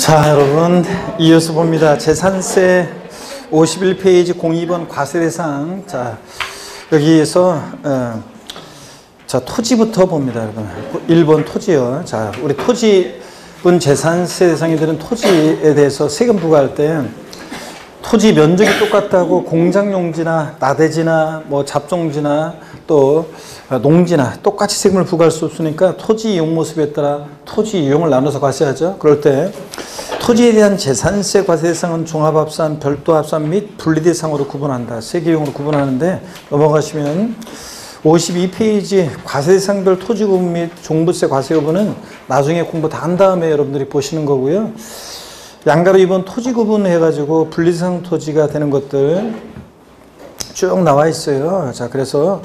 자, 여러분, 이어서 봅니다. 재산세 51페이지 02번 과세대상. 자, 여기에서 자, 토지부터 봅니다, 여러분. 1번 토지요. 자, 우리 토지분 재산세 대상이 되는 토지에 대해서 세금 부과할 때 토지 면적이 똑같다고 공장용지나 나대지나 뭐 잡종지나 또 농지나 똑같이 세금을 부과할 수 없으니까 토지 이용 모습에 따라 토지 이용을 나눠서 과세하죠. 그럴 때 토지에 대한 재산세 과세 대상은 종합합산, 별도합산 및 분리대상으로 구분한다. 세 개용으로 구분하는데 넘어가시면 52페이지 과세대상별 토지 구분 및 종부세 과세 여부는 나중에 공부 다 한 다음에 여러분들이 보시는 거고요. 양가로 2번 토지 구분해가지고 분리대상 토지가 되는 것들 쭉 나와 있어요. 자, 그래서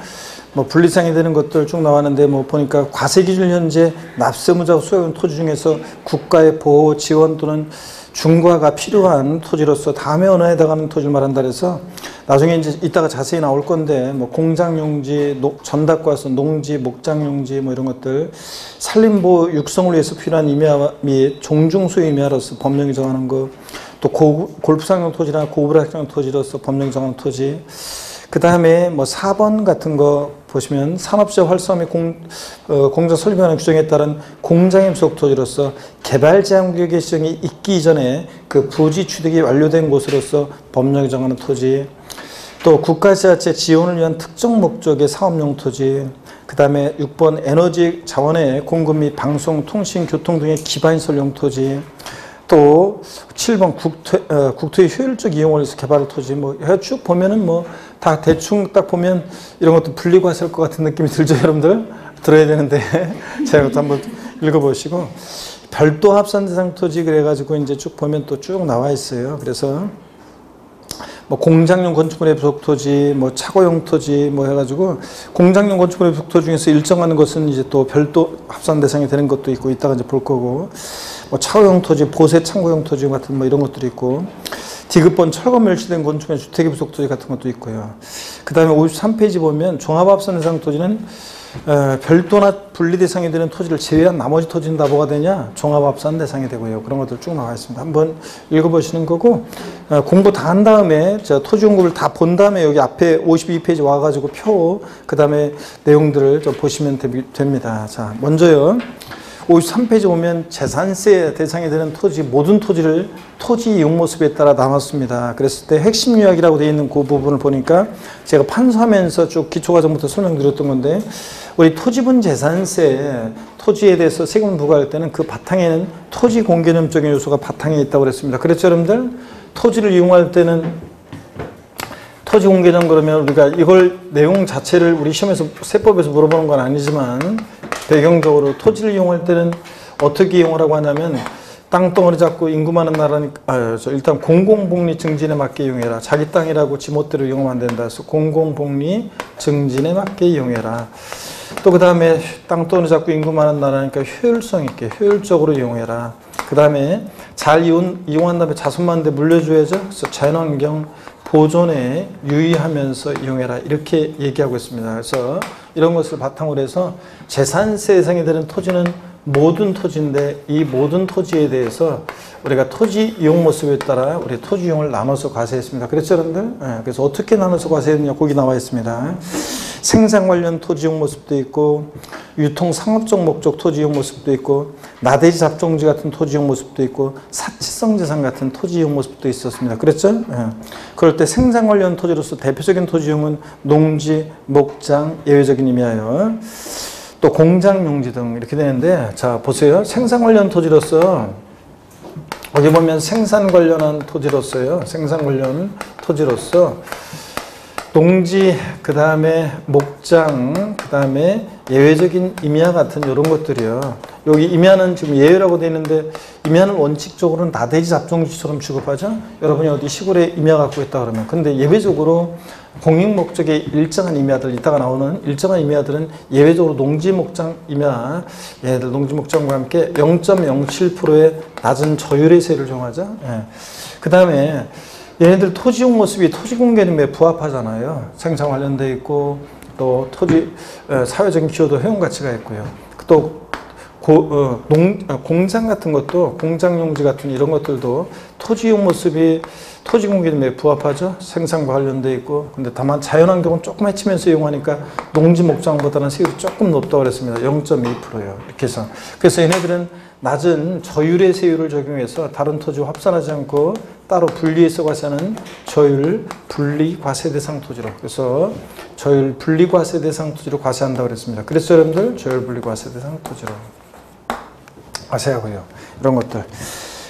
뭐 분리상이 되는 것들 쭉 나왔는데 뭐 보니까 과세 기준 현재 납세무자가 소유한 토지 중에서 국가의 보호, 지원 또는 중과가 필요한 토지로서 다음에 언어에 해당하는 토지를 말한다 그래서 나중에 이제 이따가 자세히 나올 건데 뭐 공장용지, 전답과서 농지, 목장용지 뭐 이런 것들 산림보호 육성을 위해서 필요한 임야 및 종중소유 임야로서 법령이 정하는 거 또 골프장용 토지나 고부락장 토지로서 법령 정하는 토지 그 다음에 뭐 4번 같은 거 보시면 산업시설 활성화 및 공장 설립하는 규정에 따른 공장임 속 토지로서 개발 제한 구역의 지정이 있기 이전에 그 부지 취득이 완료된 곳으로서 법령이 정하는 토지 또 국가지자체 지원을 위한 특정 목적의 사업용 토지 그 다음에 6번 에너지 자원의 공급 및 방송, 통신, 교통 등의 기반시설용 토지 또 7번 국토의 효율적 이용을 위해서 개발할 토지 뭐 쭉 보면은 뭐 다 대충 딱 보면 이런 것도 분리과세할 것 같은 느낌이 들죠, 여러분들? 들어야 되는데 제가 이것도 한번 읽어보시고 별도 합산 대상 토지 그래가지고 이제 쭉 보면 또 쭉 나와 있어요. 그래서 뭐 공장용 건축물의 부속 토지, 뭐 차고용 토지 뭐 해가지고 공장용 건축물의 부속 토지 중에서 일정하는 것은 이제 또 별도 합산 대상이 되는 것도 있고 이따가 이제 볼 거고 뭐 차고용 토지, 보세 창고용 토지 같은 뭐 이런 것들이 있고 디귿번 철거 멸실된 건축의 주택의 부속 토지 같은 것도 있고요. 그 다음에 53페이지 보면 종합합산 대상 토지는 별도나 분리 대상이 되는 토지를 제외한 나머지 토지는 다 뭐가 되냐? 종합합산 대상이 되고요. 그런 것들 쭉 나와 있습니다. 한번 읽어보시는 거고 공부 다 한 다음에 토지 공급을 다 본 다음에 여기 앞에 52페이지 와가지고 표 그 다음에 내용들을 좀 보시면 됩니다. 자, 먼저요. 53페이지 보면 재산세 대상이 되는 토지, 모든 토지를 토지 이용 모습에 따라 나눴습니다. 그랬을 때 핵심 요약이라고 되어 있는 그 부분을 보니까 제가 판서하면서 쭉 기초과정부터 설명드렸던 건데 우리 토지분 재산세, 토지에 대해서 세금을 부과할 때는 그 바탕에는 토지 공개념적인 요소가 바탕에 있다고 그랬습니다. 그랬죠, 여러분들? 토지를 이용할 때는 토지 공개념 그러면 우리가 이걸 내용 자체를 우리 시험에서 세법에서 물어보는 건 아니지만 배경적으로 토지를 이용할 때는 어떻게 이용하라고 하냐면 땅덩어리 잡고 인구 많은 나라니까 일단 공공복리 증진에 맞게 이용해라. 자기 땅이라고 지멋대로 이용하면 안 된다. 그래서 공공복리 증진에 맞게 이용해라. 또 그 다음에 땅덩어리 잡고 인구 많은 나라니까 효율성 있게 효율적으로 이용해라. 그 다음에 잘 이용한 다음에 자손만한테 물려줘야죠. 그래서 자연환경 보존에 유의하면서 이용해라 이렇게 얘기하고 있습니다. 그래서 이런 것을 바탕으로 해서 재산세 대상이 되는 토지는 모든 토지인데 이 모든 토지에 대해서 우리가 토지 이용 모습에 따라 우리 토지 이용을 나눠서 과세했습니다. 그렇죠, 여러분들? 네, 그래서 어떻게 나눠서 과세했느냐 거기 나와 있습니다. 생산 관련 토지 이용 모습도 있고 유통 상업적 목적 토지 이용 모습도 있고 나대지 잡종지 같은 토지 이용 모습도 있고 사치성 재산 같은 토지 이용 모습도 있었습니다. 그랬죠? 예. 그럴 때 생산 관련 토지로서 대표적인 토지 이용은 농지, 목장, 예외적인 의미하여 또 공장 용지 등 이렇게 되는데 자 보세요. 생산 관련 토지로서 어디 보면 생산 관련한 토지로서요. 생산 관련 토지로서 농지, 그 다음에 목장, 그 다음에 예외적인 임야 같은 이런 것들이요. 여기 임야는 지금 예외라고 되어 있는데 임야는 원칙적으로는 나대지 잡종지처럼 취급하죠. 여러분이 어디 시골에 임야 갖고 있다 그러면 근데 예외적으로 공익 목적의 일정한 임야들 이따가 나오는 일정한 임야들은 예외적으로 농지 목장 임야 얘네들 농지 목장과 함께 0.07%의 낮은 저율세를 정하죠. 예. 그 다음에 얘네들 토지용 모습이 토지공개념에 부합하잖아요. 생산 관련돼 있고 또 토지 사회적인 기여도 회용 가치가 있고요. 또 공장 같은 것도, 공장 용지 같은 이런 것들도 토지용 모습이 토지 공기에 부합하죠. 생산과 관련되어 있고. 근데 다만 자연환경은 조금 해치면서 이용하니까 농지 목장보다는 세율이 조금 높다고 그랬습니다. 0.2%예요. 이렇게 해서. 그래서 얘네들은 낮은 저율의 세율을 적용해서 다른 토지와 합산하지 않고 따로 분리해서 과세하는 저율 분리 과세 대상 토지로. 그래서 저율 분리 과세 대상 토지로 과세한다고 그랬습니다. 그래서 여러분들 저율 분리 과세 대상 토지로 과세하고요. 이런 것들.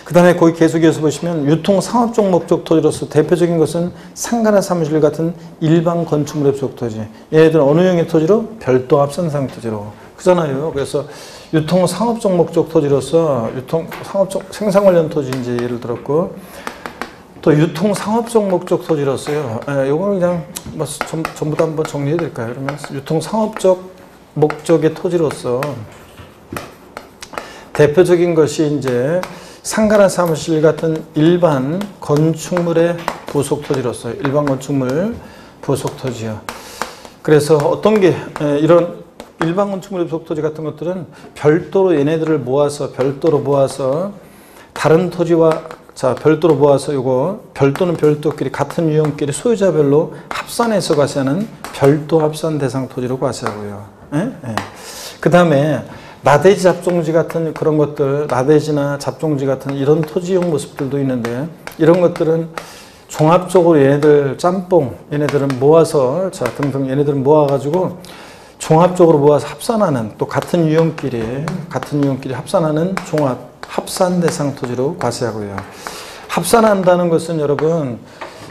그 다음에 거기 계속 이어서 보시면 유통 상업적 목적 토지로서 대표적인 것은 상가나 사무실 같은 일반 건축물의 부속 토지. 얘네들은 어느 형의 토지로? 별도 합산상 토지로. 그잖아요. 그래서 유통 상업적 목적 토지로서 유통 상업적 생산 관련 토지 이제 예를 들었고, 또 유통 상업적 목적 토지로서요. 요거는 그냥 뭐 전부 다 한번 정리해 드릴까요? 그러면 유통 상업적 목적의 토지로서 대표적인 것이 이제 상가나 사무실 같은 일반 건축물의 부속 토지로서 일반 건축물 부속 토지요. 그래서 어떤 게 이런 일반 건축물의 부속 토지 같은 것들은 별도로 얘네들을 모아서 다른 토지와 별도로 모아서 요거 별도는 별도끼리 같은 유형끼리 소유자별로 합산해서 과세하는 별도 합산 대상 토지로 과세하고요. 그 다음에 나대지 잡종지 같은 그런 것들, 나대지나 잡종지 같은 이런 토지용 모습들도 있는데 이런 것들은 종합적으로 얘네들 짬뽕, 얘네들은 모아서 등등 얘네들은 모아가지고 종합적으로 모아서 합산하는 또 같은 유형끼리 합산하는 종합 합산 대상 토지로 과세하고요. 합산한다는 것은 여러분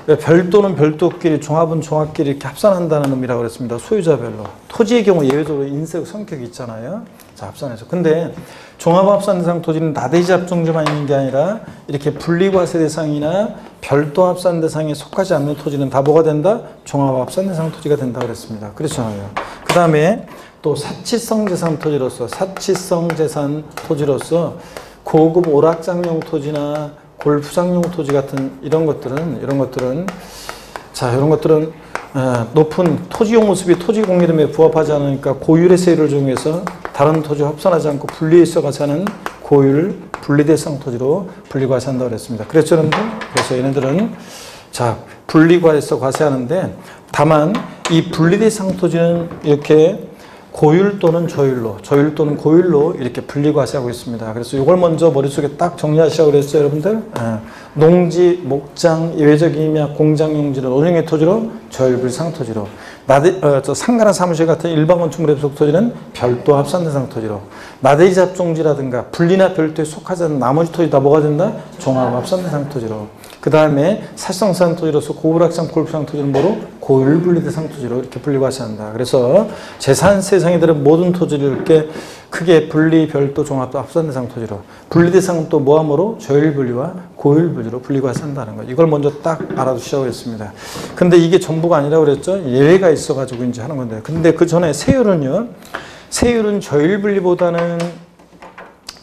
별도는 별도끼리 종합은 종합끼리 이렇게 합산한다는 의미라고 그랬습니다. 소유자별로. 토지의 경우 예외적으로 인쇄 성격이 있잖아요. 자, 합산해서. 근데 종합 합산 대상 토지는 나대지 잡종지만 있는 게 아니라 이렇게 분리과세 대상이나 별도 합산 대상에 속하지 않는 토지는 다 뭐가 된다? 종합 합산 대상 토지가 된다고 그랬습니다. 그렇잖아요. 그 다음에 또 사치성 재산 토지로서 고급 오락장용 토지나 골프장용 토지 같은 이런 것들은 높은 토지용 모습이 토지 공개름에 부합하지 않으니까 고율의 세율을 적용해서 다른 토지와 합산하지 않고 분리해서 과세하는 고율 분리대상 토지로 분리과세한다고 그랬습니다. 그래서 얘네들은 분리과세해서 과세하는데 다만 이 분리대상 토지는 이렇게 고율 또는 저율 또는 고율로 이렇게 분리과세하고 있습니다. 그래서 이걸 먼저 머릿속에 딱 정리하시라고 그랬어요, 여러분들. 농지, 목장, 예외적 임야, 공장 용지를 어느 토지로? 저율 분리 상토지로. 상가나 사무실 같은 일반 건축물의 부속 토지는 별도 합산 대상 토지로. 나대지 잡종지라든가 분리나 별도에 속하지 않는 나머지 토지 다 뭐가 된다? 종합 합산 대상 토지로. 그 다음에 사실상 토지로서 고불악상 골프장 토지는 뭐로? 고율 분리 대상 토지로 이렇게 분리과세한다. 그래서 재산세상에들은 모든 토지를 이렇게 크게 분리, 별도, 종합, 합산 대상 토지로. 분리 대상은 또 뭐하므로? 저율 분리와 고율 분리로 분리과세한다는 거. 이걸 먼저 딱 알아두시라고 했습니다. 근데 이게 전부가 아니라고 그랬죠? 예외가 있어가지고 이제 하는 건데. 근데 그 전에 세율은 저율 분리보다는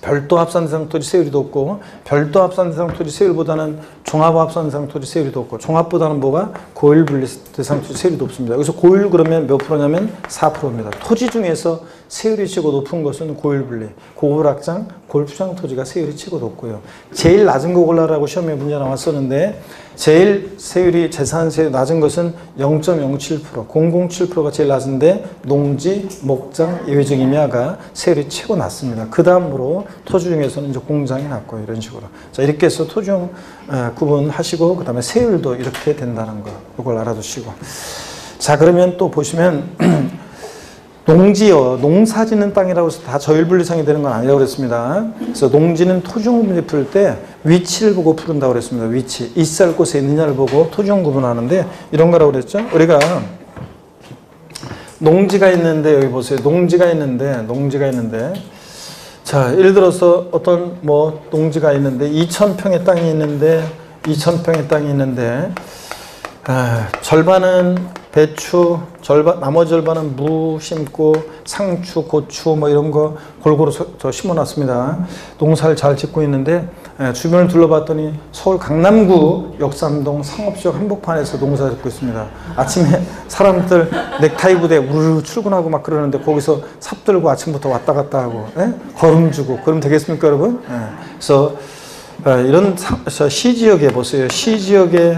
별도 합산 대상 토지 세율이 높고 별도 합산 대상 토지 세율보다는 종합 합산 대상 토지 세율이 높고 종합보다는 뭐가? 고율 분리 대상 토지 세율이 높습니다. 여기서 고율 그러면 몇 프로냐면 4%입니다. 토지 중에서 세율이 최고 높은 것은 고율 분리, 고불악장, 골프장 토지가 세율이 최고 높고요. 제일 낮은 거 골라라고 시험에 문제 나왔었는데 제일 세율이 재산세 낮은 것은 0.07%, 007%가 제일 낮은데 농지, 목장, 예외적 임야가 세율이 최고 낮습니다. 그 다음으로 토지 중에서는 이제 공장이 낮고요. 이런 식으로. 자, 이렇게 해서 토지용 구분하시고 그 다음에 세율도 이렇게 된다는 거. 이걸 알아두시고. 자, 그러면 또 보시면 농지요. 농사 짓는 땅이라고 해서 다 저율분리상이 되는 건 아니라고 그랬습니다. 그래서 농지는 토지용 분리 풀 때 위치를 보고 푸른다고 그랬습니다. 위치. 있을 곳에 있느냐를 보고 토지용 구분하는데 이런 거라고 그랬죠. 우리가 농지가 있는데 여기 보세요. 농지가 있는데 자, 예를 들어서 어떤 농지가 있는데 2,000평의 땅이 있는데 절반은 배추 절반, 나머지 절반은 무 심고 상추, 고추 뭐 이런 거 골고루 저 심어놨습니다. 농사를 잘 짓고 있는데 주변을 둘러봤더니 서울 강남구 역삼동 상업지역 한복판에서 농사 짓고 있습니다. 아침에 사람들 넥타이 부대 우르르 출근하고 막 그러는데 거기서 삽 들고 아침부터 왔다 갔다 하고 걸음 주고 그러면 되겠습니까 여러분? 그래서 이런 시지역에 보세요. 시지역의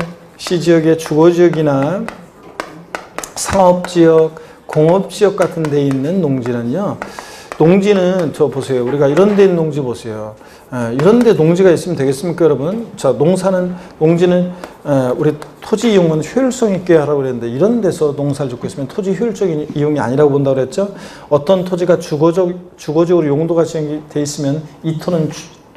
주거지역이나 상업지역, 공업지역 같은 데 있는 농지는요. 농지는 저 보세요. 우리가 이런 데 있는 농지 보세요. 이런 데 농지가 있으면 되겠습니까 여러분? 자, 농지는 우리 토지 이용은 효율성 있게 하라고 그랬는데 이런 데서 농사를 짓고 있으면 토지 효율적인 이용이 아니라고 본다고 그랬죠. 어떤 토지가 주거적으로 용도가 지정돼 있으면 이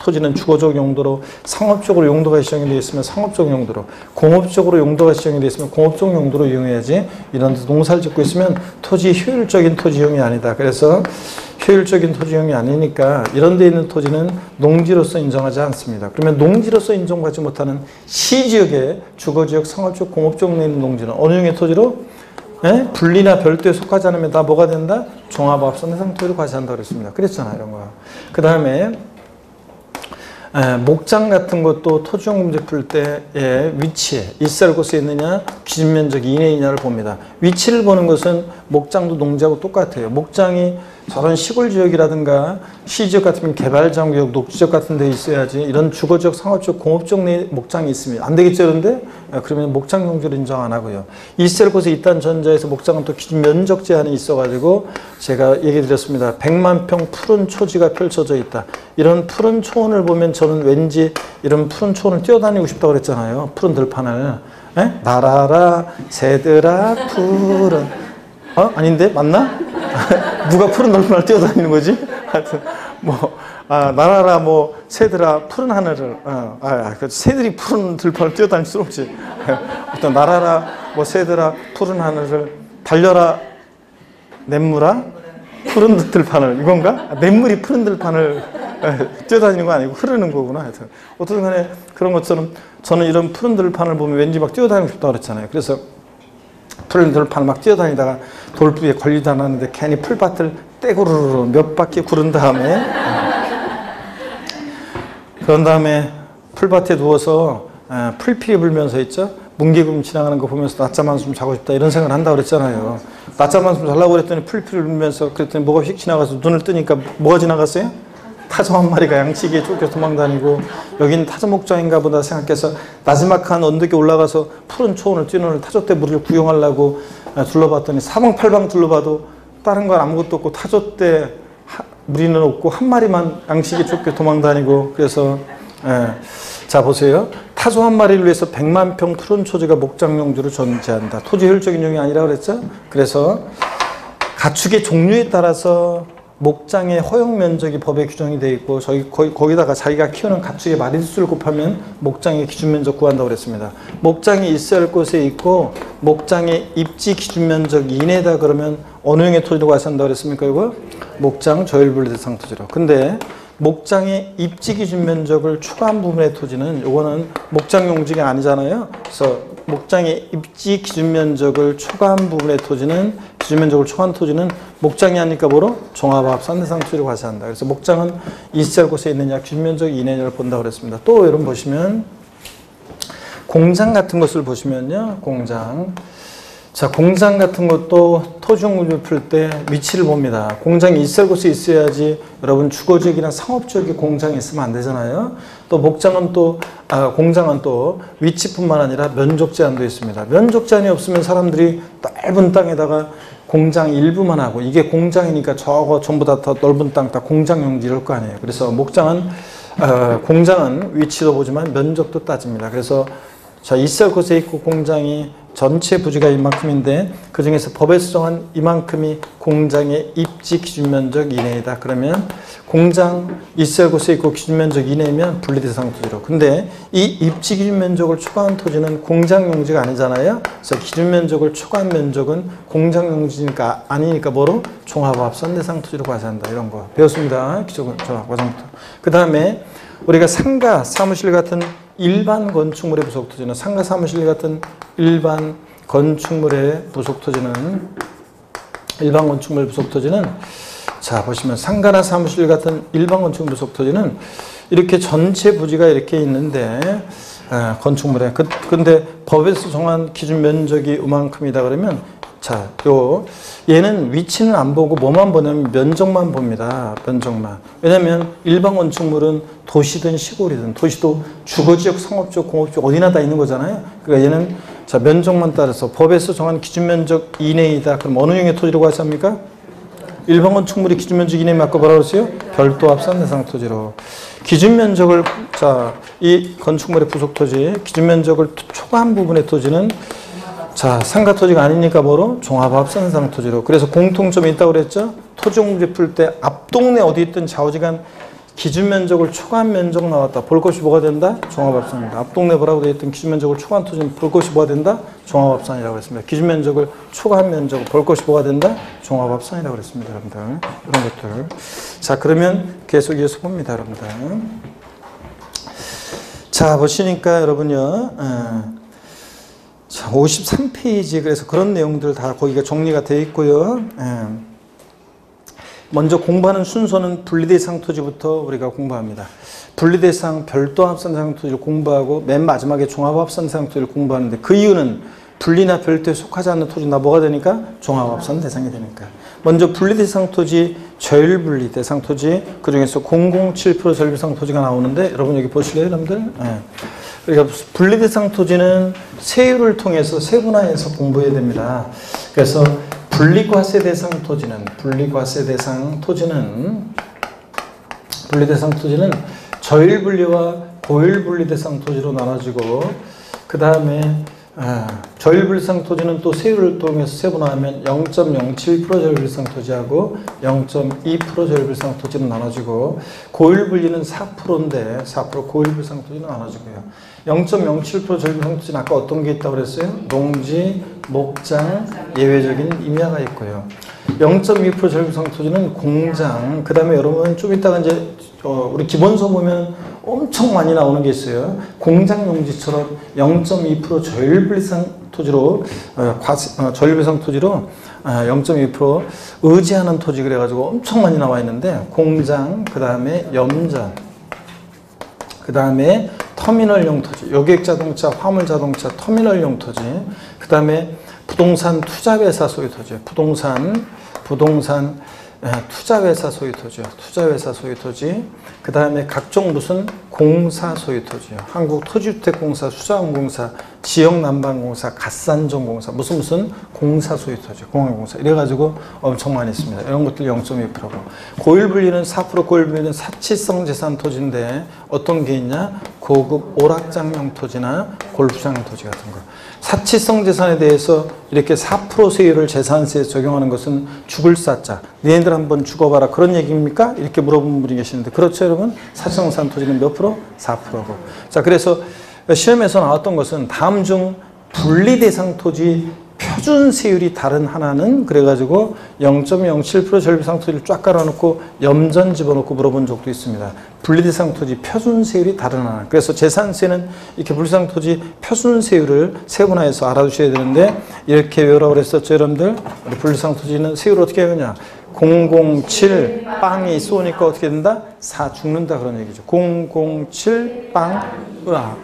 토지는 주거적 용도로, 상업적으로 용도가 지정이 되어 있으면 상업적 용도로, 공업적으로 용도가 지정이 되어 있으면 공업적 용도로 이용해야지. 이런 데 농사를 짓고 있으면 토지 효율적인 토지 이용이 아니다. 그래서 효율적인 토지 이용이 아니니까 이런 데 있는 토지는 농지로서 인정하지 않습니다. 그러면 농지로서 인정받지 못하는 시지역의 주거지역, 상업적, 공업적 내 있는 농지는 어느 종의 토지로? 분리나 별도에 속하지 않으면 다 뭐가 된다? 종합합산 대상 토지로 과세한다 그랬습니다. 그랬잖아요, 이런 거. 그 다음에 목장 같은 것도 토지용 문제 풀 때의 위치에 있을 곳에 있느냐, 기준 면적 이내이냐를 봅니다. 위치를 보는 것은 목장도 농지하고 똑같아요. 목장이 저런 시골 지역이라든가 시지역 같으면 개발장구역, 녹지역 같은 데 있어야지. 이런 주거지역, 상업지역, 공업지역 내에 목장이 있으면 안 되겠죠, 그런데? 그러면 목장 용지를 인정 안 하고요. 있을 곳에 있다는 전제에서 목장은 또 기준 면적 제한이 있어가지고 제가 얘기 드렸습니다. 100만 평 푸른 초지가 펼쳐져 있다. 이런 푸른 초원을 보면 저는 왠지 이런 푸른 초원을 뛰어다니고 싶다고 그랬잖아요. 푸른 들판을. 날아라, 새들아, 푸른. 아닌데? 맞나? 누가 푸른 들판을 뛰어다니는 거지? 하여튼, 날아라, 새들아, 푸른 하늘을. 새들이 푸른 들판을 뛰어다닐 수 없지. 어떤 날아라, 새들아, 푸른 하늘을 달려라, 냇물아, 푸른 들판을. 이건가? 냇물이 푸른 들판을 뛰어다니는 거 아니고 흐르는 거구나. 하여튼. 어쨌든 간에 그런 것처럼 저는 이런 푸른 들판을 보면 왠지 막 뛰어다니고 싶다고 그랬잖아요. 그래서 푸른 들판 막 뛰어다니다가 돌부에 걸리지 않았는데 괜히 풀밭을 떼구르르 몇 바퀴 구른 다음에 그런 다음에 풀밭에 누워서 풀피리 불면서 있죠. 문개구름 지나가는 거 보면서 낮잠 한숨 자고 싶다 이런 생각을 한다고 그랬잖아요. 낮잠 한숨 자려고 그랬더니 풀피리 불면서 그랬더니 뭐가 휙 지나가서 눈을 뜨니까 뭐가 지나갔어요? 타조 한 마리가 양치기에 쫓겨 도망다니고 여기는 타조 목장인가 보다 생각해서 나지막한 언덕에 올라가서 푸른 초원을 뛰노는 타조 떼 물을 구경하려고 둘러봤더니 사방팔방 둘러봐도 다른 건 아무것도 없고 타조 떼 무리는 없고 한 마리만 양치기에 쫓겨 도망다니고 그래서 자 보세요. 타조 한 마리를 위해서 100만 평 푸른 초지가 목장 용지로 존재한다. 토지 효율적인 용이 아니라 그랬죠. 그래서 가축의 종류에 따라서 목장의 허용 면적이 법에 규정이 되어 있고 거기다가 자기가 키우는 가축의 마리수를 곱하면 목장의 기준 면적 구한다고 그랬습니다. 목장이 있어야 할 곳에 있고 목장의 입지 기준 면적 이내다 그러면 어느 형의 토지로 과세한다고 그랬습니까? 이거 목장 저율분리 대상 토지로. 근데 목장의 입지 기준 면적을 초과한 부분의 토지는 이거는 목장 용지가 아니잖아요. 그래서 목장의 입지 기준 면적을 초과한 부분의 토지는 기준 면적을 초과한 토지는 목장이 아니니까 뭐로? 종합합산 대상 토지로 과세한다. 그래서 목장은 있을 곳에 있느냐 기준 면적 이내냐를 본다고 그랬습니다. 또 여러분 보시면 공장 같은 것을 보시면요. 공장. 자, 공장 같은 것도 토지용 문제 풀 때 위치를 봅니다. 공장이 있을 곳에 있어야지 여러분 주거지역이나 상업지역에 공장이 있으면 안 되잖아요. 또 목장은 공장은 또 위치뿐만 아니라 면적 제한도 있습니다. 면적 제한이 없으면 사람들이 넓은 땅에다가 공장 일부만 하고 이게 공장이니까 저거 전부 다 넓은 땅 다 공장 용지 이럴 거 아니에요. 그래서 공장은 위치도 보지만 면적도 따집니다. 그래서 자, 있을 곳에 있고 공장이 전체 부지가 이만큼인데 그 중에서 법에서 정한 이만큼이 공장의 입지 기준 면적 이내이다. 그러면 공장 있을 곳에 있고 기준 면적 이내면 분리대상 토지로. 근데 이 입지 기준 면적을 초과한 토지는 공장 용지가 아니잖아요. 그래서 기준 면적을 초과한 면적은 공장 용지니까 아니니까 뭐로? 종합합산 대상 토지로 과세한다. 이런 거 배웠습니다. 기초과정부터. 그 다음에 우리가 상가, 사무실 같은 일반 건축물의 부속 토지는 상가 사무실 같은 일반 건축물의 부속토지는 일반 건축물 부속토지는 자 보시면 상가나 사무실 같은 일반 건축물 부속토지는 이렇게 전체 부지가 이렇게 있는데 건축물에 근데 법에서 정한 기준 면적이 이만큼이다 그러면 자, 얘는 위치는 안 보고 뭐만 보냐면 면적만 봅니다. 면적만. 왜냐면 일반 건축물은 도시든 시골이든 도시도 주거지역, 상업지역, 공업지역 어디나 다 있는 거잖아요. 그러니까 얘는 자, 면적만 따라서 법에서 정한 기준 면적 이내이다. 그럼 어느 형의 토지라고 하지 않습니까? 일반 건축물이 기준 면적 이내에 맞고 뭐라고 했어요? 별도 합산 대상 토지로. 기준 면적을 자, 이 건축물의 부속 토지, 기준 면적을 초과한 부분의 토지는 자, 상가 토지가 아니니까 뭐로? 종합합산상 토지로. 그래서 공통점이 있다고 그랬죠? 토지공제 풀 때 앞동네 어디 있든 좌우지간 기준 면적을 초과한 면적 나왔다. 볼 것이 뭐가 된다? 종합합산입니다. 앞동네 뭐라고 되어 있든 기준 면적을 초과한 토지는 볼 것이 뭐가 된다? 종합합산이라고 했습니다. 기준 면적을 초과한 면적 볼 것이 뭐가 된다? 종합합산이라고 그랬습니다. 여러분들. 이런 것들. 자, 그러면 계속 이어서 봅니다. 여러분들. 자, 보시니까 여러분요. 자, 53페이지 그래서 그런 내용들 다 거기가 정리가 되어 있고요. 먼저 공부하는 순서는 분리대상 토지부터 우리가 공부합니다. 분리대상 별도합산 토지를 공부하고 맨 마지막에 종합합산 토지를 공부하는데 그 이유는 분리나 별도에 속하지 않는 토지는 다 뭐가 되니까? 종합합산 대상이 되니까. 먼저 분리대상 토지, 저율분리대상 토지, 그 중에서 007% 저율대상 토지가 나오는데 여러분 여기 보실래요, 여러분들? 그러니까 분리대상 토지는 세율을 통해서 세분화해서 공부해야 됩니다. 그래서 분리과세 대상 토지는 저율분리와 고율분리 대상 토지로 나눠지고 그 다음에 저율분리상 토지는 또 세율을 통해서 세분화하면 0.07% 저율분리상 토지하고 0.2% 저율분리상 토지로 나눠지고 고율분리는 4%인데 4% 고율분리상 토지는 나눠지고요. 0.07% 저율분리상 토지는 아까 어떤 게 있다고 그랬어요? 농지, 목장, 예외적인 임야가 있고요. 0.2% 저율분리상 토지는 공장, 그 다음에 여러분 좀 이따가 이제 우리 기본서 보면 엄청 많이 나오는 게 있어요. 공장 용지처럼 0.2% 저율분리상 토지로 저율분리상 토지로 0.2% 의지하는 토지 그래가지고 엄청 많이 나와 있는데 공장, 그 다음에 염전, 그 다음에 터미널용 토지, 여객자동차, 화물자동차 터미널용 토지, 그 다음에 부동산 투자회사 소유 토지, 부동산 투자회사 소유 토지요. 투자회사 소유 토지. 그 다음에 각종 무슨 공사 소유 토지요. 한국토지주택공사, 수자원공사, 지역난방공사, 갓산정공사, 무슨 공사 소유 토지, 공항공사. 이래가지고 엄청 많이 있습니다. 이런 것들 0.2%고. 고율분리는 4%, 고율분리는 사치성 재산 토지인데 어떤 게 있냐? 고급 오락장용 토지나 골프장용 토지 같은 거. 사치성 재산에 대해서 이렇게 4% 세율을 재산세에 적용하는 것은 죽을 사자. 너희들 한번 죽어봐라. 그런 얘기입니까? 이렇게 물어본 분이 계시는데 그렇죠 여러분? 사치성 재산 토지는 몇 프로? 4%고. 자, 그래서 시험에서 나왔던 것은 다음 중 분리대상 토지 표준 세율이 다른 하나는 그래가지고 0.07% 저율분리상 토지를 쫙 깔아놓고 염전 집어넣고 물어본 적도 있습니다. 분리대상 토지 표준 세율이 다른 하나. 그래서 재산세는 이렇게 분리대상 토지 표준 세율을 세분화해서 알아두셔야 되는데 이렇게 외우라고 그랬었죠 여러분들. 우리 분리대상 토지는 세율을 어떻게 하느냐? 007 빵이 쏘니까 어떻게 된다? 4 죽는다 그런 얘기죠. 007 빵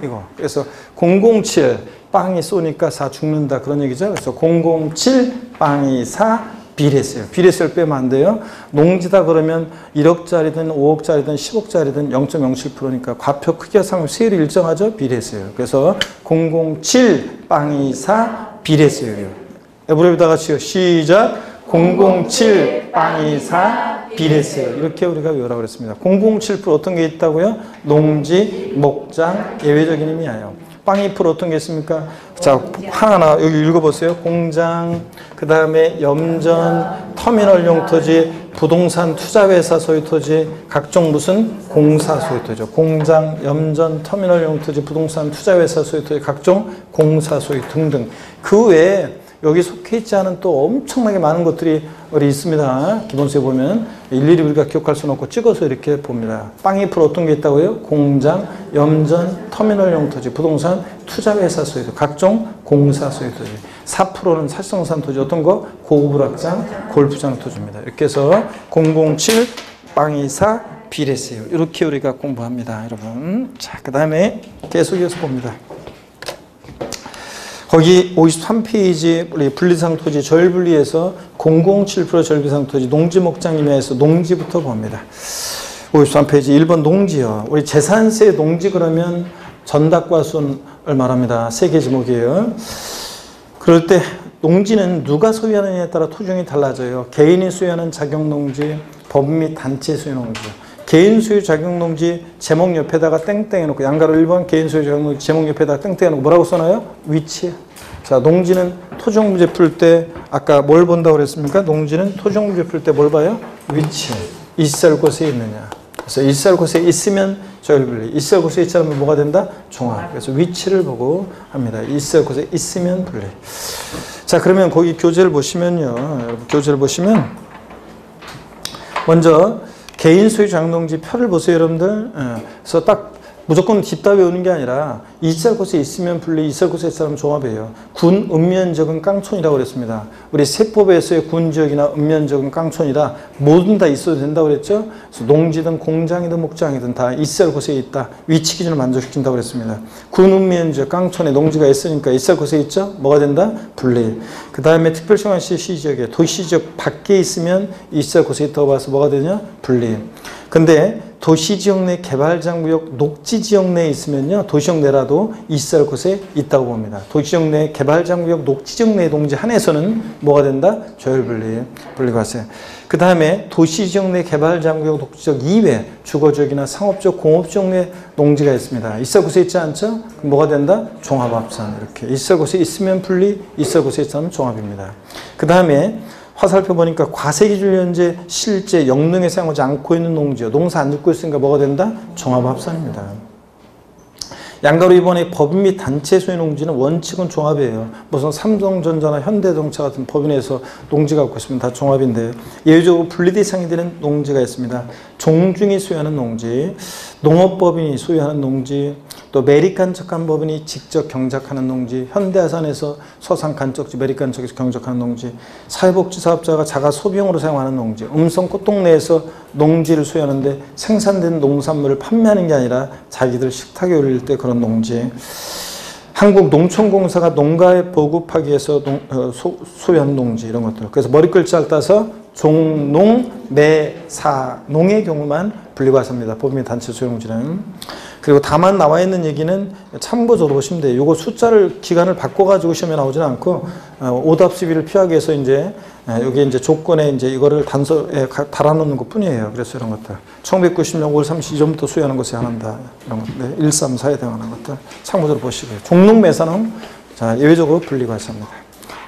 이거. 그래서 007 빵이 쏘니까 4 죽는다 그런 얘기죠. 그래서 007 빵이 4 비례세율. 비례세율 빼면 안 돼요. 농지다 그러면 1억짜리든 5억짜리든 10억짜리든 0.07%니까 과표 크기와 상관 세율이 일정하죠. 비례세율. 그래서 007 빵이 4 비례세율이요. 에브리비 다 같이요. 시작. 007 빵이 4 비례세율. 이렇게 우리가 외우라고 그랬습니다. 007% 어떤 게 있다고요? 농지, 목장, 예외적인 의미예요. 빵이 풀 어떤 게 있습니까? 자, 하나하나 여기 읽어보세요. 공장, 그 다음에 염전, 터미널용 토지, 부동산 투자회사 소유 토지, 각종 무슨 공사 소유 토지죠. 공장, 염전, 터미널용 토지, 부동산 투자회사 소유 토지, 각종 공사 소유 등등. 그 외에 여기 속해 있지 않은 또 엄청나게 많은 것들이 우리 있습니다. 기본서에 보면 일일이 우리가 기억할 수는 없고 찍어서 이렇게 봅니다. 빵 잎을 어떤 게 있다고요? 공장, 염전, 터미널용 토지, 부동산, 투자회사 소유도, 각종 공사 소유토지. 4%는 살성산 토지, 어떤 거? 고급 오락장, 골프장 토지입니다. 이렇게 해서 007, 빵이사, 비례세율 이렇게 우리가 공부합니다. 여러분. 자, 그 다음에 계속해서 봅니다. 거기 53페이지 우리 분리상 토지 절분리에서 007% 절비상 토지 농지 목장 임야에서 농지부터 봅니다. 53페이지 1번 농지요. 우리 재산세 농지 그러면 전답과수를 말합니다. 세 개 지목이에요. 그럴 때 농지는 누가 소유하느냐에 따라 토종이 달라져요. 개인이 소유하는 자격농지, 법 및 단체 소유 농지. 개인 소유 자격농지 제목 옆에다가 땡땡 해놓고 양가로 1번 개인 소유 자격농지 제목 옆에다가 땡땡 해놓고 뭐라고 써놔요? 위치. 자, 농지는 토종문제 풀 때 아까 뭘 본다고 그랬습니까? 농지는 토종문제 풀 때 뭘 봐요? 위치. 있을 곳에 있느냐. 그래서 있을 곳에 있으면 절분리. 있을 곳에 있지 않으면 뭐가 된다? 종합. 그래서 위치를 보고 합니다. 있을 곳에 있으면 분리. 자, 그러면 거기 교재를 보시면요. 여러분 교재를 보시면 먼저 개인 소유 자격농지 표를 보세요, 여러분들. 그래서 딱 무조건 뒷다 외우는 게 아니라 있을 곳에 있으면 분리, 있을 곳에 있으면 종합이에요. 군 읍면적은 깡촌이라고 그랬습니다. 우리 세법에서의 군지역이나 읍면적은 깡촌이라 뭐든 다 있어도 된다고 그랬죠. 그래서 농지든 공장이든 목장이든 다 있을 곳에 있다. 위치 기준을 만족시킨다고 그랬습니다. 군 읍면적 깡촌에 농지가 있으니까 있을 곳에 있죠. 뭐가 된다? 분리. 그 다음에 특별시황시 시지역에 도시지역 밖에 있으면 있을 곳에 있다고 봐서 뭐가 되냐? 분리. 근데 도시지역 내 개발장구역 녹지지역 내에 있으면요. 도시지역 내라도 있을 곳에 있다고 봅니다. 도시지역 내 개발장구역 녹지지역 내 농지 한해서는 뭐가 된다? 조혈분리, 분리과세. 그 다음에 도시지역 내 개발장구역 녹지지역 이외 주거지역이나 상업지역, 공업지역 내 농지가 있습니다. 있을 곳에 있지 않죠? 그럼 뭐가 된다? 종합합산. 이렇게 있을 곳에 있으면 분리, 있을 곳에 있으면 종합입니다. 그 다음에 화살표 보니까 과세기준 현재 실제 영농에 사용하지 않고 있는 농지요. 농사 안 짓고 있으니까 뭐가 된다? 종합합산입니다. 양가로 이번에 법인 및 단체 소유 농지는 원칙은 종합이에요. 무슨 삼성전자나 현대자동차 같은 법인에서 농지가 갖고 있으면 다 종합인데 예외적으로 분리 대상이 되는 농지가 있습니다. 종중이 소유하는 농지, 농업법인이 소유하는 농지, 또 매립간척한 법인이 직접 경작하는 농지, 현대아산에서 서산간척지, 매립간척에서 경작하는 농지, 사회복지사업자가 자가 소비용으로 사용하는 농지, 음성 꽃동네에서 농지를 소유하는데 생산된 농산물을 판매하는 게 아니라 자기들 식탁에 올릴 때 그런 농지, 한국농촌공사가 농가에 보급하기 위해서 소유하는 농지 이런 것들. 그래서 머리글자를 따서 종농, 매사, 농의 경우만 분리과세입니다. 법인 및 단체 소유농지는. 그리고 다만 나와 있는 얘기는 참고적으로 보시면 돼요. 요거 숫자를 기간을 바꿔가지고 시험에 나오지는 않고 오답 수비를 피하기 위해서 이제 여기 이제 조건에 이제 이거를 단서에 달아놓는 것 뿐이에요. 그래서 이런 것들 1990년 5월 30일 이전부터 소유하는 것에 한다 이런 것들 134에 해당하는 것들 참고적으로 보시고요. 종농매산은 자 예외적으로 분리과세입니다.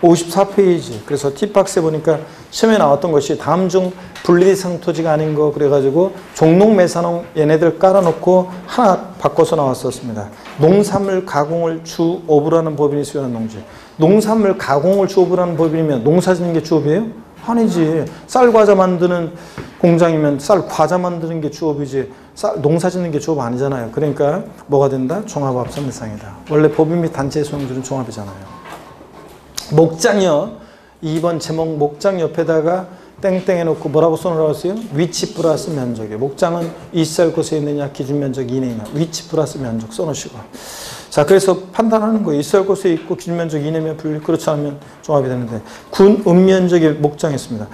54페이지. 그래서 팁박스에 보니까 시험에 나왔던 것이 다음 중 분리대상 토지가 아닌 거 그래가지고 종농매산업 얘네들 깔아놓고 하나 바꿔서 나왔었습니다. 농산물 가공을 주업으로 하는 법인이 소유하는 농지. 농산물 가공을 주업으로 하는 법인이면 농사 짓는 게 주업이에요? 아니지. 쌀과자 만드는 공장이면 쌀과자 만드는 게 주업이지 농사 짓는 게 주업 아니잖아요. 그러니까 뭐가 된다? 종합합산 대상이다. 원래 법인 및 단체 소유주는 종합이잖아요. 목장이요. 2번 제목 목장 옆에다가 땡땡 해놓고 뭐라고 써놓으라고 했어요? 위치 플러스 면적이에요. 목장은 있을 곳에 있느냐 기준 면적 이내냐 위치 플러스 면적 써놓으시고 자 그래서 판단하는 거예요. 있을 곳에 있고 기준 면적 이내면 분리 그렇지 않으면 종합이 되는데 군 읍면적의 목장이 있습니다.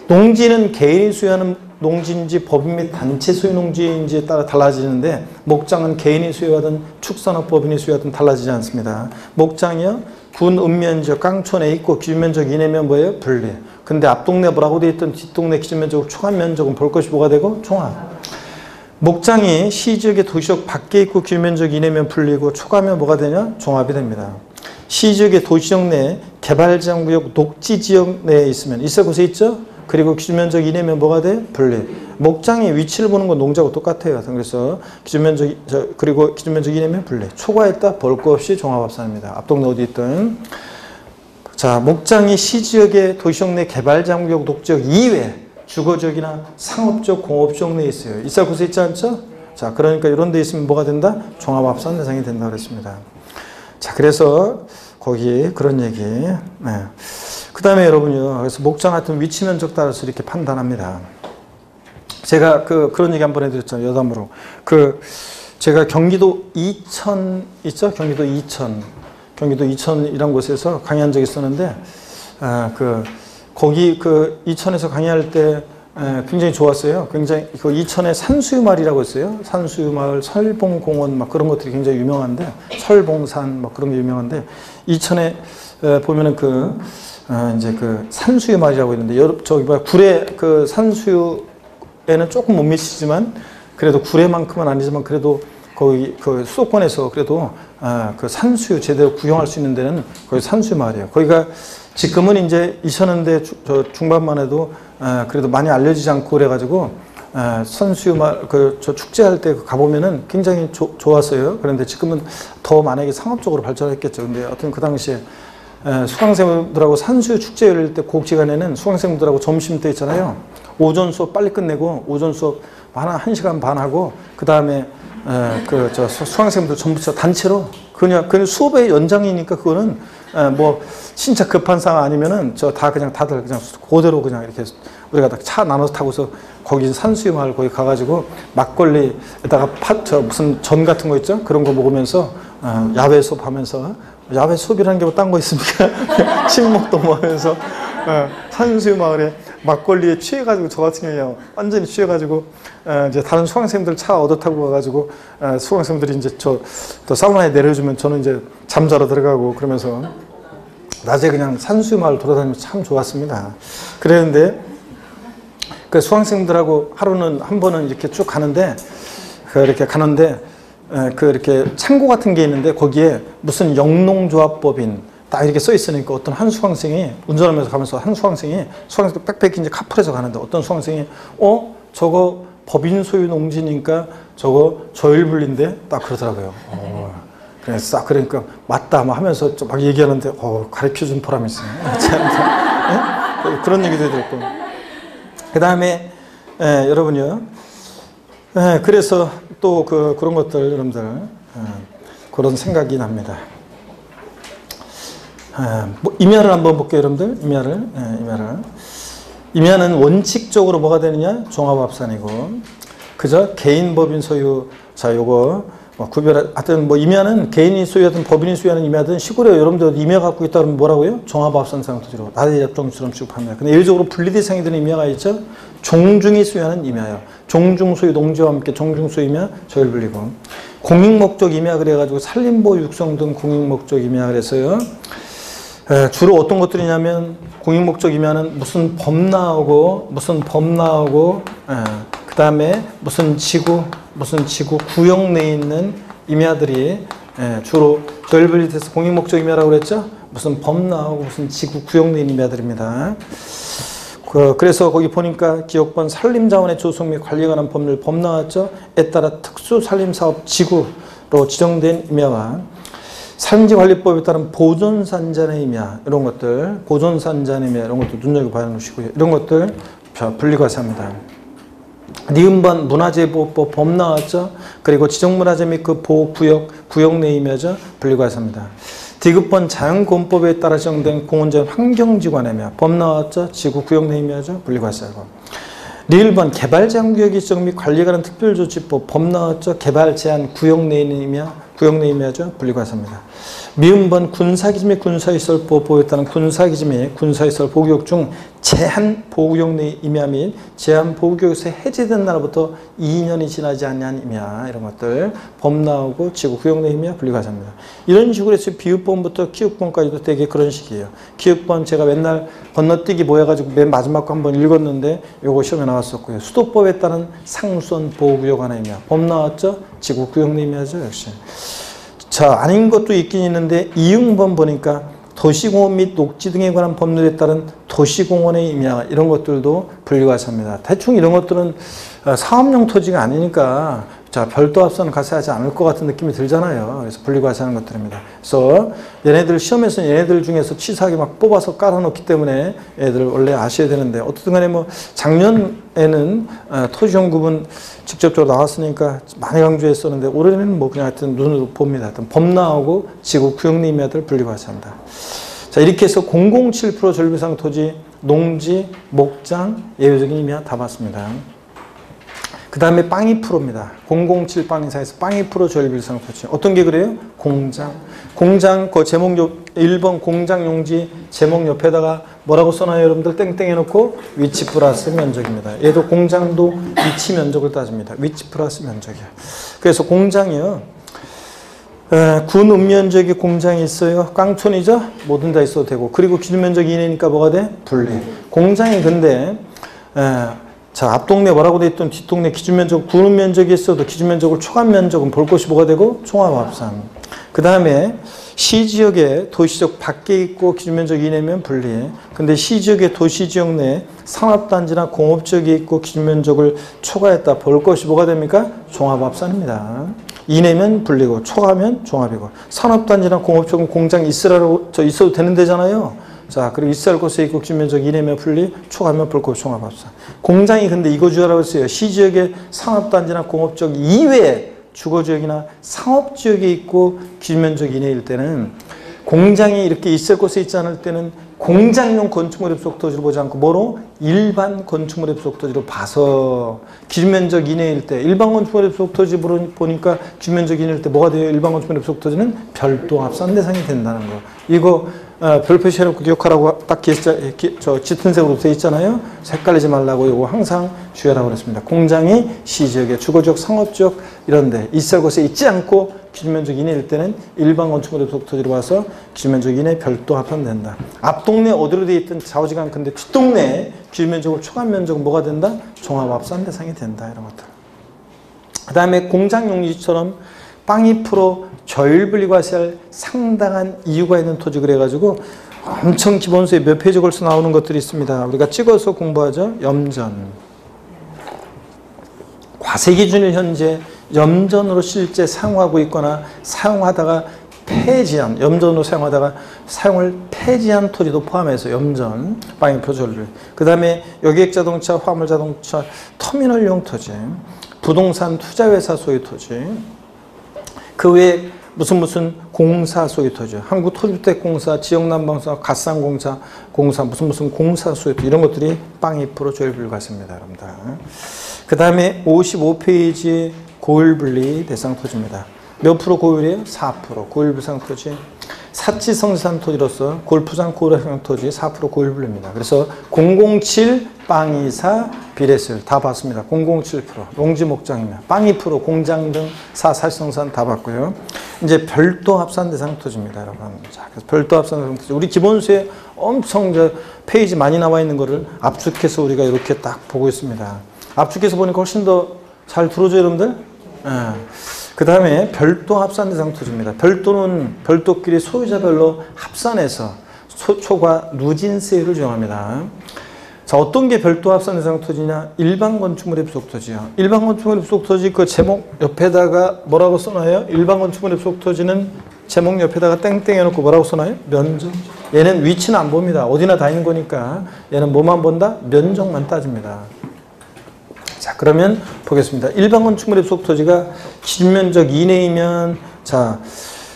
농지는 개인이 소유하는 농지인지 법인 및 단체 소유 농지인지에 따라 달라지는데 목장은 개인이 소유하든 축산업법인이 소유하든 달라지지 않습니다. 목장이요. 군 읍면적 깡촌에 있고 기준면적 이내면 뭐예요? 분리. 근데 앞동네 뭐라고 되어 있던 뒷동네 기준면적으로 총합면적은 볼 것이 뭐가 되고? 종합. 목장이 시지역의 도시역 밖에 있고 기준면적 이내면 분리고 초과하면 뭐가 되냐? 종합이 됩니다. 시지역의 도시역 내 개발장구역 녹지지역 내에 있으면 있을 곳에 있죠? 그리고 기준면적 이내면 뭐가 돼? 분리. 목장의 위치를 보는 건 농지하고 똑같아요. 그래서 기준면적 그리고 기준면적 이내면 분리. 초과했다 볼 거 없이 종합합산입니다. 앞동네 어디 있든 자, 목장이 시지역의 도시역 내 개발장구역 녹지역 이외 주거지역이나 상업적, 공업지역 내에 있어요. 있을 곳에 있지 않죠? 자, 그러니까 이런 데 있으면 뭐가 된다? 종합합산 대상이 된다고 그랬습니다. 자, 그래서 거기 그런 얘기. 네. 그 다음에 여러분요. 그래서 목장 같은 위치 면적 따라서 이렇게 판단합니다. 제가 그런 얘기 한번 해드렸잖아요. 여담으로. 제가 경기도 이천 있죠? 경기도 이천이란 곳에서 강의한 적이 있었는데, 거기 이천에서 강의할 때 굉장히 좋았어요. 굉장히 그 이천에 산수유마을이라고 있어요. 산수유마을, 설봉공원 막 그런 것들이 굉장히 유명한데, 설봉산 막 그런 게 유명한데, 이천에 보면은 이제 산수유마을이라고 있는데, 저기 구례 산수유에는 조금 못 미치지만 그래도 구례만큼은 아니지만 그래도 거기 수도권에서 그래도 산수유 제대로 구경할 수 있는 데는 거기 산수유마을이에요. 거기가 지금은 이제 2000년대 중반만 해도 그래도 많이 알려지지 않고 그래가지고 산수유마을 저 축제할 때 가보면은 굉장히 좋았어요. 그런데 지금은 더 만약에 상업적으로 발전했겠죠. 근데 하여튼 그 당시에 수강생들하고 산수유 축제 열릴 때 고학기간에는 수강생들하고 점심 때 있잖아요. 오전 수업 빨리 끝내고 오전 수업 한 1시간 반 하고 그 다음에 수강생들 전부 단체로 그냥 수업의 연장이니까 그거는 뭐 진짜 급한 상황 아니면은 다들 그냥 그대로 그냥 이렇게 우리가 차 나눠서 타고서 거기 산수유마을 거기 가가지고 막걸리에다가 무슨 전 같은 거 있죠? 그런 거 먹으면서 야외 수업하면서 야외 수업이라는 게 뭐 딴 거 있습니까? 친목도 뭐 하면서 산수유마을에 막걸리에 취해가지고 저 같은 경우에 완전히 취해가지고 이제 다른 수강생들 차 얻어 타고 가가지고 수강생들이 이제 또 사우나에 내려주면 저는 이제 잠자러 들어가고 그러면서 낮에 그냥 산수유마을 돌아다니면서 참 좋았습니다. 그랬는데 그 수강생들하고 하루는 한 번은 이렇게 쭉 가는데 이렇게 창고 같은 게 있는데 거기에 무슨 영농조합법인 딱 이렇게 써 있으니까 어떤 한 수강생이 운전하면서 가면서 한 수강생들 빽빽히 이제 카풀에서 가는데 어떤 수강생이 저거 법인 소유 농지니까 저거 저일분리인데 딱 그러더라고요. 그래서 그러니까 맞다 막 하면서 막 얘기하는데 가르쳐준 보람이 있어요. 네? 그런 얘기도 들었고 그 다음에 여러분요. 그래서 또 그런 것들 여러분들 그런 생각이 납니다. 임야를 한번 볼게요, 여러분들. 임야는 원칙적으로 뭐가 되느냐? 종합합산이고, 그저 개인 법인 소유. 자, 요거 하여튼 임야는 개인이 소유하든 법인이 소유하는 임야든 시골에 여러분들 임야 갖고 있다 그러면 뭐라고요? 종합합산상 토지로 나대 약정처럼 취급합니다. 근데 예외적으로 분리대상이 되는 임야가 있죠? 종중이 소유하는 임야예요. 종중 소유 농지와 함께 종중 소유 임야 저일분리고, 공익목적 임야 그래가지고 산림보 육성 등 공익목적 임야 그래서요. 주로 어떤 것들이냐면 공익목적 임야는 무슨 법 나오고 그 다음에 무슨 지구 구역 내에 있는 임야들이 주로 저일분리돼서 공익목적 임야라고 그랬죠. 무슨 법 나오고 무슨 지구 구역 내에 있는 임야들입니다. 그래서 거기 보니까 기업권 산림자원의 조성 및 관리에 관한 법률 법 나왔죠. 에 따라 특수산림사업 지구로 지정된 임야와 산지관리법에 따른 보존산전의 임야 이런 것들 이런 것도 눈여겨봐야 하시고요. 이런 것들 분리과세합니다. 니은번 문화재보호법 법 나왔죠. 그리고 지정문화재 및 그 보호구역 내 임야죠. 분리과세합니다. 디귿번 자연공법에 따라 지정된 공원전 환경지관의 임야 법 나왔죠. 지구구역 내 임야죠. 분리과세하고. 리을번 개발제한구역의 지정 및 관리에 관한 특별조치법 법 나왔죠. 개발제한구역 내 있는 임야죠. 분리과세합니다. 미음번 군사기지 및 군사시설법 보호에 따른 군사기지 및 군사시설 보호구역 중 제한보호구역 내 임야 및 제한보호구역에서 해제된 날부터 2년이 지나지 않는 임야 이런 것들 법 나오고 지구구역 내 임야 분리과세합니다. 이런 식으로 해서 비읍번부터 키읔번까지도 되게 그런 식이에요. 키읔번 제가 맨날 건너뛰기 모여가지고 맨 마지막 거 한번 읽었는데 요거 시험에 나왔었고요. 수도법에 따른 상수원 보호구역 하나 임야 법 나왔죠? 지구구역 내 임야죠. 역시. 자, 아닌 것도 있긴 있는데 이응번 보니까 도시공원 및 녹지 등에 관한 법률에 따른 도시공원의 임야 이런 것들도 분리과세합니다. 대충 이런 것들은 사업용 토지가 아니니까 자, 별도 합산은 가세하지 않을 것 같은 느낌이 들잖아요. 그래서 분리과세하는 것들입니다. 그래서 얘네들 시험에서 얘네들 중에서 치사하게 막 뽑아서 깔아놓기 때문에 애들 원래 아셔야 되는데 어떻든 간에 뭐 작년에는 토지연구분 직접적으로 나왔으니까 많이 강조했었는데 올해는 뭐 그냥 하여튼 눈으로 봅니다. 하여튼 법 나오고 지구 구역림야들 분리과세한다. 자, 이렇게 해서 007% 전리부상 토지, 농지, 목장, 예외적인 임야 다 봤습니다. 그 다음에 빵이 프로입니다. 007 빵이사에서 빵이 프로 전리부상 토지. 어떤 게 그래요? 공장. 공장, 그 제목 1번 공장 용지 제목 옆에다가 뭐라고 써놔요? 여러분들 땡땡 해놓고 위치 플러스 면적입니다. 얘도 공장도 위치 면적을 따집니다. 위치 플러스 면적이야. 그래서 공장이요. 군 읍면적이 공장이 있어요. 깡촌이죠? 뭐든 다 있어도 되고. 그리고 기준 면적 이내니까 뭐가 돼? 분리. 공장이 근데 자, 앞동네 뭐라고 돼 있던 뒷동네 기준면적, 군 면적이 있어도 기준면적을 초과한 면적은 볼 것이 뭐가 되고 종합합산. 그 다음에 시지역에 도시적 밖에 있고 기준면적 이내면 분리해. 근데 시지역에 도시지역 내 산업단지나 공업지역이 있고 기준면적을 초과했다. 볼 것이 뭐가 됩니까? 종합합산입니다. 이내면 분리고 초과하면 종합이고. 산업단지나 공업지역은 공장 있어도 되는 데잖아요. 자, 그리고 있어야 할 곳에 있고 기준면적 이내면 분리, 초과하면 볼 것이 종합합산. 공장이 근데 이거 주라고 했어요. 시지역의 산업단지나 공업지역 이외에 주거지역이나 상업지역에 있고 기준면적 이내일 때는 공장이 이렇게 있을 곳에 있지 않을 때는 공장용 건축물 입속 토지를 보지 않고 뭐로? 일반 건축물 입속 토지로 봐서 기준면적 이내일 때 일반 건축물 입속 토지 보니까 기준면적 이내일 때 뭐가 돼요? 일반 건축물 입속 토지는 별도 합산 대상이 된다는 거. 이거 별 표시해놓고 기억하라고 딱 짙은 색으로 되어 있잖아요. 헷갈리지 말라고 이거 항상 주의하라고 그랬습니다. 공장이 시지역에 주거지역, 상업지역 이런 데 있을 곳에 있지 않고 기준면적 이내일 때는 일반 건축물 입속 토지로 봐서 기준면적 이내 별도 합산된다. 앞동네 어디로 되어 있든 좌우지간 근데 뒷동네 기준면적을 초과한 면적은 뭐가 된다? 종합합산 대상이 된다. 이런 것들. 그 다음에 공장 용지처럼 빵이 프로 저율분리과세할 상당한 이유가 있는 토지 그래가지고 엄청 기본서에 몇 페이지 걸쳐 나오는 것들이 있습니다. 우리가 찍어서 공부하죠. 염전. 과세 기준일 현재 염전으로 실제 사용하고 있거나 사용하다가 폐지한, 염전으로 사용하다가 사용을 폐지한 토지도 포함해서 염전, 빵이표 전류. 그 다음에 여객자동차, 화물자동차, 터미널용 토지, 부동산 투자회사 소유 토지, 그 외에 무슨 공사 소유 토지, 한국토주택공사, 지역난방사, 갓산공사, 무슨 공사 소유 토지 이런 것들이 빵 2% 조율분리과세입니다, 여러분들. 그 다음에 55페이지 고율분리 대상 토지입니다. 몇 프로 고율이에요? 4%. 고율부상 토지. 사치성산 토지로서 골프장 고율상 토지 4% 고율분리입니다. 그래서 007 빵2사 비례세율 다 봤습니다. 007% 농지 목장이면 빵 2% 공장 등 사치성산 다 봤고요. 이제 별도 합산 대상 토지입니다, 여러분. 자, 그래서 별도 합산 대상 토지. 우리 기본서에 엄청 페이지 많이 나와 있는 거를 압축해서 우리가 이렇게 딱 보고 있습니다. 압축해서 보니까 훨씬 더 잘 들어줘요, 여러분들? 그 다음에 별도 합산 대상 토지입니다. 별도는 별도끼리 소유자별로 합산해서 초과 누진세율을 정합니다. 자, 어떤 게 별도 합산 대상 토지냐? 일반 건축물 입속 토지요. 일반 건축물 입속 토지 그 제목 옆에다가 뭐라고 써놔요? 일반 건축물 입속 토지는 제목 옆에다가 땡땡 해놓고 뭐라고 써놔요? 면적. 얘는 위치는 안 봅니다. 어디나 다 있는 거니까 얘는 뭐만 본다? 면적만 따집니다. 자, 그러면 보겠습니다. 일반 건축물 입속 토지가 기준면적 이내이면 자,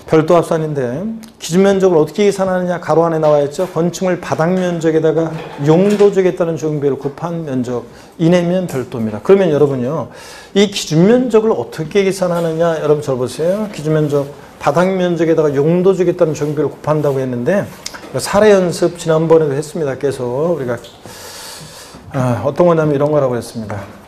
별도 합산인데 기준면적을 어떻게 계산하느냐 가로 안에 나와 있죠. 건축물 바닥 면적에다가 용도적에 따른 적용비율을 곱한 면적 이내면 별도입니다. 그러면 여러분요, 이 기준면적을 어떻게 계산하느냐 여러분 잘 보세요. 기준면적 바닥 면적에다가 용도적에 따른 적용비율을 곱한다고 했는데 사례 연습 지난번에도 했습니다. 계속 우리가 어떤 거냐면 이런 거라고 했습니다.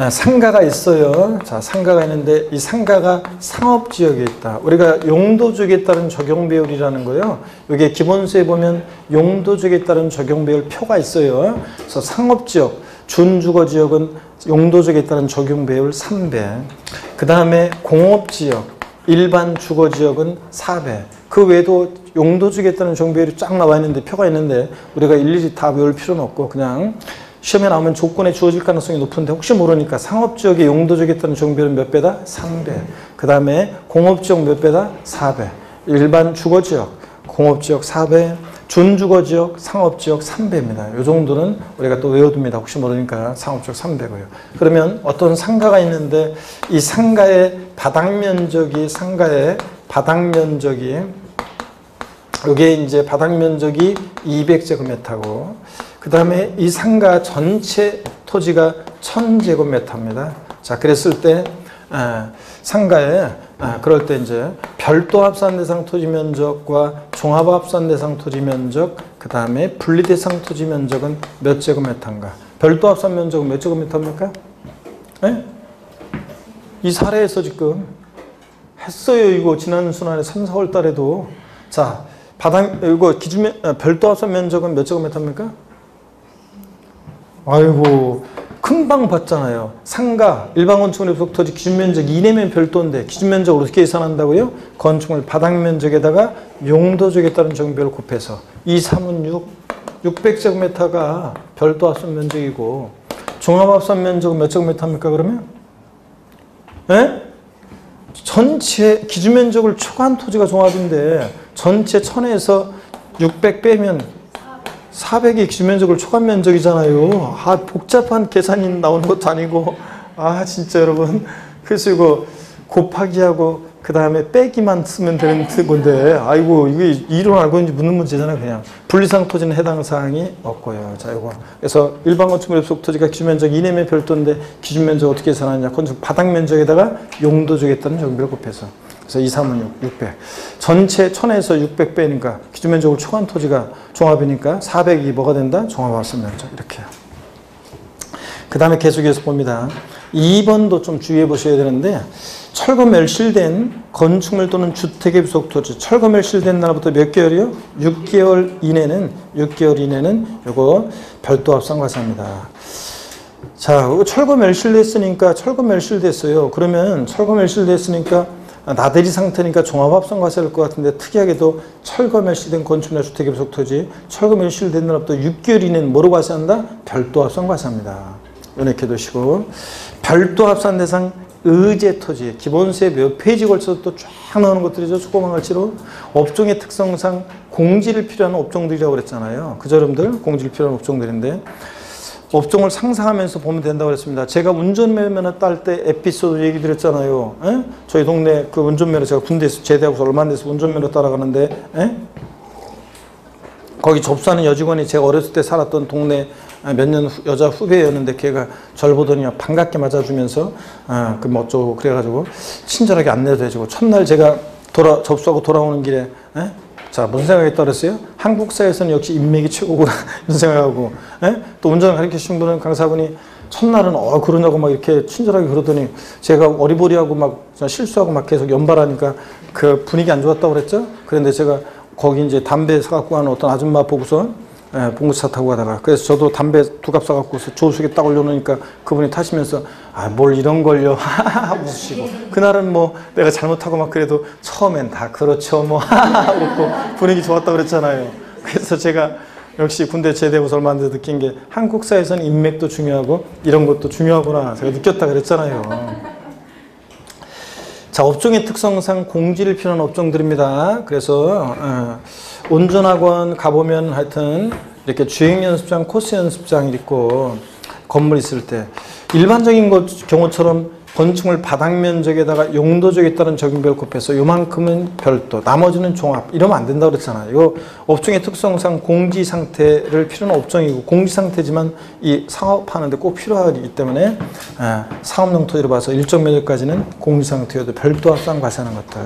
상가가 있어요. 자, 상가가 있는데 이 상가가 상업지역에 있다. 우리가 용도적에 따른 적용배율이라는 거요. 여기 기본서에 보면 용도적에 따른 적용배율 표가 있어요. 그래서 상업지역, 준주거지역은 용도적에 따른 적용배율 3배. 그 다음에 공업지역, 일반 주거지역은 4배. 그 외에도 용도적에 따른 적용배율이 쫙 나와 있는데 표가 있는데 우리가 일일이 다 외울 필요는 없고 그냥 시험에 나오면 조건에 주어질 가능성이 높은데 혹시 모르니까 상업지역의 용도지역에 따른 적용비율은 몇 배다? 3배. 그 다음에 공업지역 몇 배다? 4배. 일반 주거지역, 공업지역 4배, 준주거지역, 상업지역 3배입니다. 이 정도는 우리가 또 외워둡니다. 혹시 모르니까 상업지역 3배고요. 그러면 어떤 상가가 있는데 이 상가의 바닥면적이 이게 이제 바닥면적이 200제곱미터고 그 다음에 이 상가 전체 토지가 1000제곱미터입니다. 자, 그랬을 때 상가에 그럴 때 이제 별도 합산 대상 토지 면적과 종합 합산 대상 토지 면적, 그 다음에 분리 대상 토지 면적은 몇 제곱미터인가? 별도 합산 면적은 몇 제곱미터입니까? 네? 이 사례에서 지금 했어요. 이거 지난 순환에 3, 4월 달에도. 자, 이거 별도 합산 면적은 몇 제곱미터입니까? 아이고, 금방 봤잖아요. 상가, 일반 건축물의 부속 토지 기준면적 이내면 별도인데 기준면적을 어떻게 계산한다고요? 건축물 바닥면적에다가 용도지역에 따른 적용비율을 곱해서 2, 3은 600제곱미터가 별도 합산 면적이고 종합합산 면적은 몇 제곱미터입니까 그러면? 네? 전체 기준면적을 초과한 토지가 종합인데 전체 1000에서 600 빼면 400이 기준면적을 초과한 면적이잖아요. 복잡한 계산이 나오는 것도 아니고 진짜 여러분 그래서 이거 곱하기하고 그 다음에 빼기만 쓰면 되는 건데 아이고 이게 이론 알고 있는지 묻는 문제잖아요. 그냥 분리상 토지는 해당 사항이 없고요. 자, 이거 그래서 일반 건축물의 부속 토지가 기준면적 이내면 별도인데 기준면적 어떻게 계산하느냐? 건축 바닥면적에다가 용도지역에 따른 적용비를 곱해서 그래서 2, 3은 600 전체 1000에서 600 빼니까 기준면적을 초과한 토지가 종합이니까 400이 뭐가 된다? 종합합산 면적 이렇게요. 그 다음에 계속해서 봅니다. 2번도 좀 주의해 보셔야 되는데 철거 멸실된 건축물 또는 주택의 부속 토지 철거 멸실된 날부터 몇 개월이요? 6개월 이내는 요거 별도 합산 과세입니다. 자, 철거 멸실됐으니까 철거 멸실됐어요. 그러면 철거 멸실됐으니까 나대리 상태니까 종합합산 과세일 것 같은데 특이하게도 철거 멸실된 건축물이나 주택의 부속 토지 철거 멸실된 날부터 6개월 이내는 뭐로 과세한다? 별도 합산 과세합니다. 이렇게 두시고 별도 합산 대상 의제 토지 기본세 몇 페이지 걸쳐서 또 쫙 나오는 것들이죠. 조그만 글씨로 업종의 특성상 공지를 필요한 업종들이라고 그랬잖아요. 그죠 여러분들? 공지를 필요한 업종들인데 업종을 상상하면서 보면 된다고 그랬습니다. 제가 운전면허 딸 때 에피소드 얘기 드렸잖아요. 에? 저희 동네 그 운전면허 제가 군대에서 제대하고서 얼마 안 돼서 운전면허 따라가는데 에? 거기 접수하는 여직원이 제가 어렸을 때 살았던 동네 몇 년 여자 후배였는데 걔가 절 보더니 반갑게 맞아주면서 그 뭐 어쩌고 그래가지고 친절하게 안내도 해주고 첫날 제가 접수하고 돌아오는 길에 자 무슨 생각했다 그랬어요? 한국사에서는 역시 인맥이 최고구나 이런 생각하고 또 운전을 가르치신 분은 강사분이 첫날은 그러냐고 막 이렇게 친절하게 그러더니 제가 어리버리하고 막 실수하고 막 계속 연발하니까 그 분위기 안 좋았다고 그랬죠? 그런데 제가 거기 이제 담배 사갖고 가는 어떤 아줌마 보고서 봉고차 타고 가다가 그래서 저도 담배 2갑 사갖고 조수석에 딱 올려놓으니까 그분이 타시면서 뭘 이런 걸요 하고 웃으시고 그날은 뭐 내가 잘못하고 막 그래도 처음엔 다 그렇죠 뭐 웃고 분위기 좋았다고 그랬잖아요. 그래서 제가 역시 군대 제대하고서 얼마 안 돼서 느낀 게 한국사에서는 인맥도 중요하고 이런 것도 중요하구나 제가 느꼈다 그랬잖아요. 자, 업종의 특성상 공지를 필요한 업종들입니다. 그래서 운전학원 가보면 하여튼 이렇게 주행연습장, 코스 연습장 있고 건물 있을 때 일반적인 경우처럼 건축물 바닥 면적에다가 용도지역에 따른 적용비를 곱해서 요만큼은 별도, 나머지는 종합 이러면 안 된다고 그랬잖아요. 이거 업종의 특성상 공지 상태를 필요한 업종이고 공지 상태지만 이 사업하는데 꼭 필요하기 때문에 사업용 토지로 봐서 일정 면적까지는 공지 상태여도 별도 합산 과세하는 것들.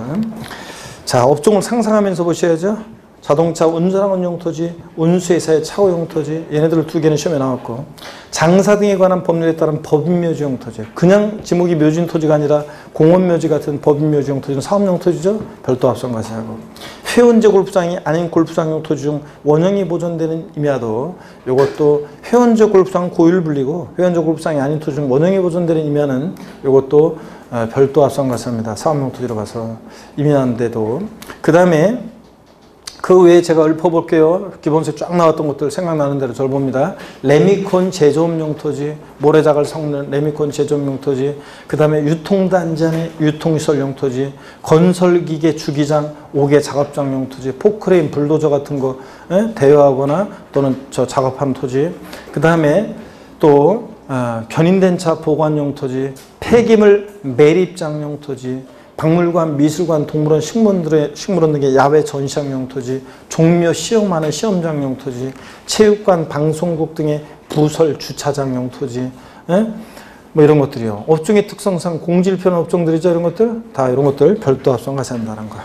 자, 업종을 상상하면서 보셔야죠. 자동차 운전학원용 토지, 운수회사의 차고용 토지, 얘네들 2개는 시험에 나왔고 장사 등에 관한 법률에 따른 법인묘지용 토지, 그냥 지목이 묘지인 토지가 아니라 공원묘지 같은 법인묘지용 토지는 사업용 토지죠. 별도 합산 과세하고 회원제 골프장이 아닌 골프장용 토지 중 원형이 보존되는 임야도 이것도 회원제 골프장 고유를 불리고 회원제 골프장이 아닌 토지 중 원형이 보존되는 임야는 이것도 별도 합산 과세합니다. 사업용 토지로 봐서 임야인데도 그 다음에 그 외에 제가 읊어볼게요. 기본세 쫙 나왔던 것들 생각나는 대로 절 봅니다. 레미콘 제조업용 토지, 모래작을 섞는 레미콘 제조업용 토지, 그 다음에 유통단지 유통시설용 토지, 건설기계 주기장, 옥외 작업장용 토지, 포크레인, 불도저 같은 거 대여하거나 또는 저 작업한 토지, 그 다음에 또 견인된 차 보관용 토지, 폐기물 매립장용 토지, 박물관, 미술관, 동물원, 식물원 등의 야외 전시장용 토지, 종묘 시험하는 시험장용 토지, 체육관, 방송국 등의 부설 주차장용 토지, 뭐 이런 것들이요. 업종의 특성상 공질표현 업종들이죠. 이런 것들 다 이런 것들 별도 합성가셔야 한다는 거.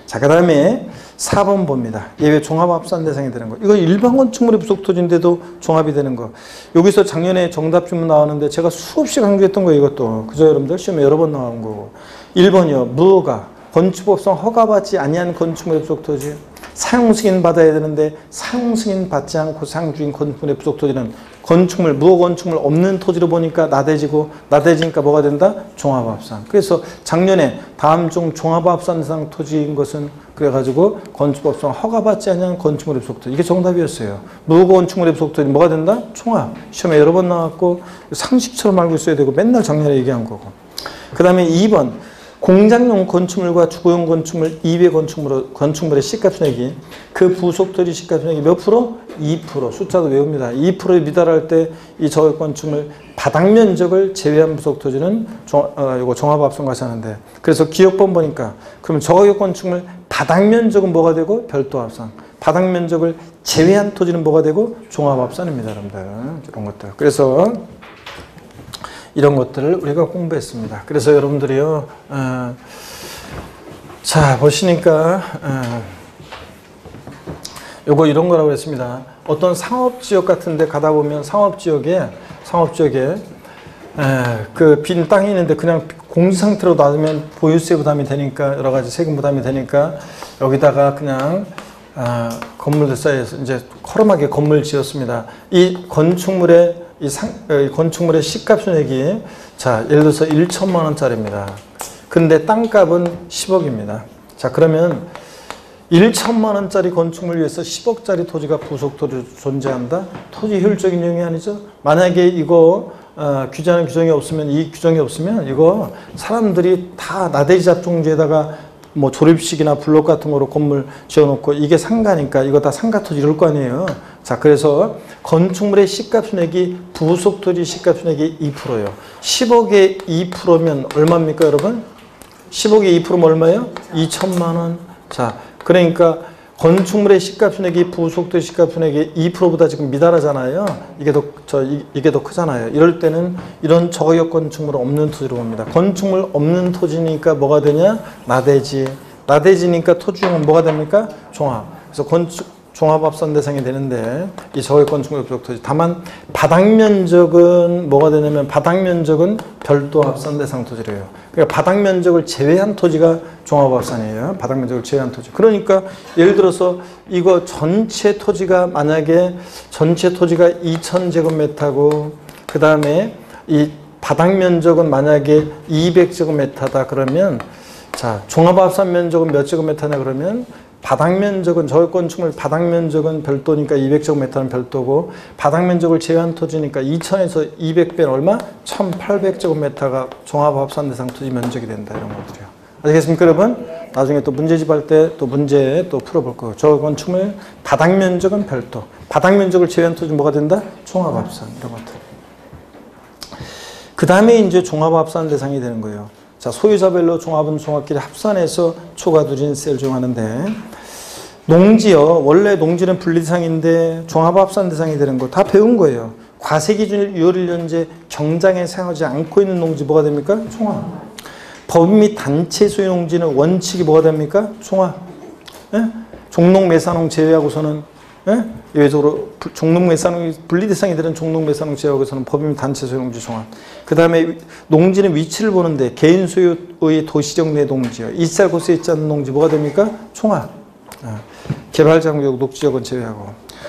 자, 그 다음에 4번 봅니다. 예외 종합합산 대상이 되는 거. 이거 일반 건축물의 부속 토지인데도 종합이 되는 거. 여기서 작년에 정답 질문 나왔는데 제가 수없이 강조했던 거예요. 이것도. 그죠, 여러분들? 시험에 여러 번 나온 거고. 1번이요. 무허가. 건축법상 허가받지 아니한 건축물의 부속 토지. 사용 승인 받아야 되는데 사용 승인 받지 않고 사용 중인 건축물의 부속 토지는 건축물, 무허 건축물 없는 토지로 보니까 나대지고, 나대지니까 뭐가 된다? 종합합산. 그래서 작년에 다음 중 종합합산 대상 토지인 것은 그래가지고 건축법상 허가받지 않은 건축물의 부속 토지. 이게 정답이었어요. 무허 건축물의 부속 토지 뭐가 된다? 종합. 시험에 여러 번 나왔고 상식처럼 알고 있어야 되고 맨날 작년에 얘기한 거고. 그 다음에 2번. 공장용 건축물과 주거용 건축물, 이외 건축물의 시가총액이 그 부속토지 시가총액이 몇 프로? 2%. 숫자도 외웁니다. 2%에 미달할 때 이 저격 건축물 바닥 면적을 제외한 부속토지는 이거 종합합성가시 하는데, 그래서 기억번 보니까 그러면 저격 건축물 바닥 면적은 뭐가 되고? 별도 합산. 바닥 면적을 제외한 토지는 뭐가 되고? 종합합산입니다, 여러분들. 이런 것들. 그래서 이런 것들을 우리가 공부했습니다. 그래서 여러분들이요, 자, 보시니까, 요거 이런 거라고 했습니다. 어떤 상업지역 같은 데 가다 보면 상업지역에, 그 빈 땅이 있는데 그냥 공지 상태로 놔두면 보유세 부담이 되니까, 여러 가지 세금 부담이 되니까, 여기다가 그냥, 건물들 사이에서 이제 허름하게 건물 지었습니다. 이 건축물의 건축물의 시가총액이 자, 예를 들어서 1천만 원짜리입니다. 근데 땅값은 10억입니다. 자, 그러면 1천만 원짜리 건축물을 위해서 10억짜리 토지가 부속토지로 존재한다? 토지 효율적인 이용이 아니죠. 만약에 이거 규제하는 규정이 없으면, 이 규정이 없으면 이거 사람들이 다 나대지 잡종지에다가 뭐 조립식이나 블록 같은 거로 건물 지어놓고 이게 상가니까 이거 다 상가토지 이럴 거 아니에요. 자, 그래서 건축물의 시가총액이 부속토지 시가총액이 2%예요. 10억에 2%면 얼마입니까, 여러분? 10억에 2%면 얼마예요? 2천만 원. 자, 그러니까 건축물의 시가총액이 부속토지 시가총액이 2%보다 지금 미달하잖아요. 이게 더 크잖아요. 이럴 때는 이런 저가격 건축물 없는 토지로 봅니다. 건축물 없는 토지니까 뭐가 되냐? 나대지. 나대지니까 토지용은 뭐가 됩니까? 종합. 그래서 종합합산 대상이 되는데 이 저가격 건축물 부속 토지. 다만 바닥 면적은 뭐가 되냐면 바닥 면적은 별도 합산 대상 토지래요. 그러니까 바닥 면적을 제외한 토지가 종합합산이에요. 바닥 면적을 제외한 토지. 그러니까 예를 들어서 이거 전체 토지가 만약에 전체 토지가 2,000제곱미터고 그 다음에 이 바닥 면적은 만약에 200제곱미터다 그러면 자, 종합합산 면적은 몇 제곱미터냐 그러면 바닥 면적은 저격 건축물 바닥 면적은 별도니까 200제곱미터는 별도고 바닥 면적을 제외한 토지니까 2000에서 200배는 얼마? 1800제곱미터가 종합합산 대상 토지 면적이 된다. 이런 것들이요. 아시겠습니까, 여러분? 나중에 또 문제집 할 때 또 문제 또 풀어볼 거고 저격 건축물 바닥 면적은 별도. 바닥 면적을 제외한 토지 뭐가 된다? 종합합산 이런 것들. 그 다음에 이제 종합합산 대상이 되는 거예요. 자, 소유자별로 종합은 종합끼리 합산해서 초과두진 세일종하는데 농지요. 원래 농지는 분리대상인데 종합합산 대상이 되는 거 다 배운 거예요. 과세기준 6월 1년제 경장에 사용하지 않고 있는 농지 뭐가 됩니까? 종합. 법 및 단체 소유 농지는 원칙이 뭐가 됩니까? 종합. 예? 종농매산농 제외하고서는 예? 예외적으로 종농매산농이 분리대상이 되는 종농매산농 제외하고서는 법 및 단체 소유 농지 종합. 그 다음에 농지는 위치를 보는데 개인 소유의 도시적 내 농지요. 이쌀 곳에 있지 않는 농지 뭐가 됩니까? 종합. 개발장구역 녹지역은 제외하고.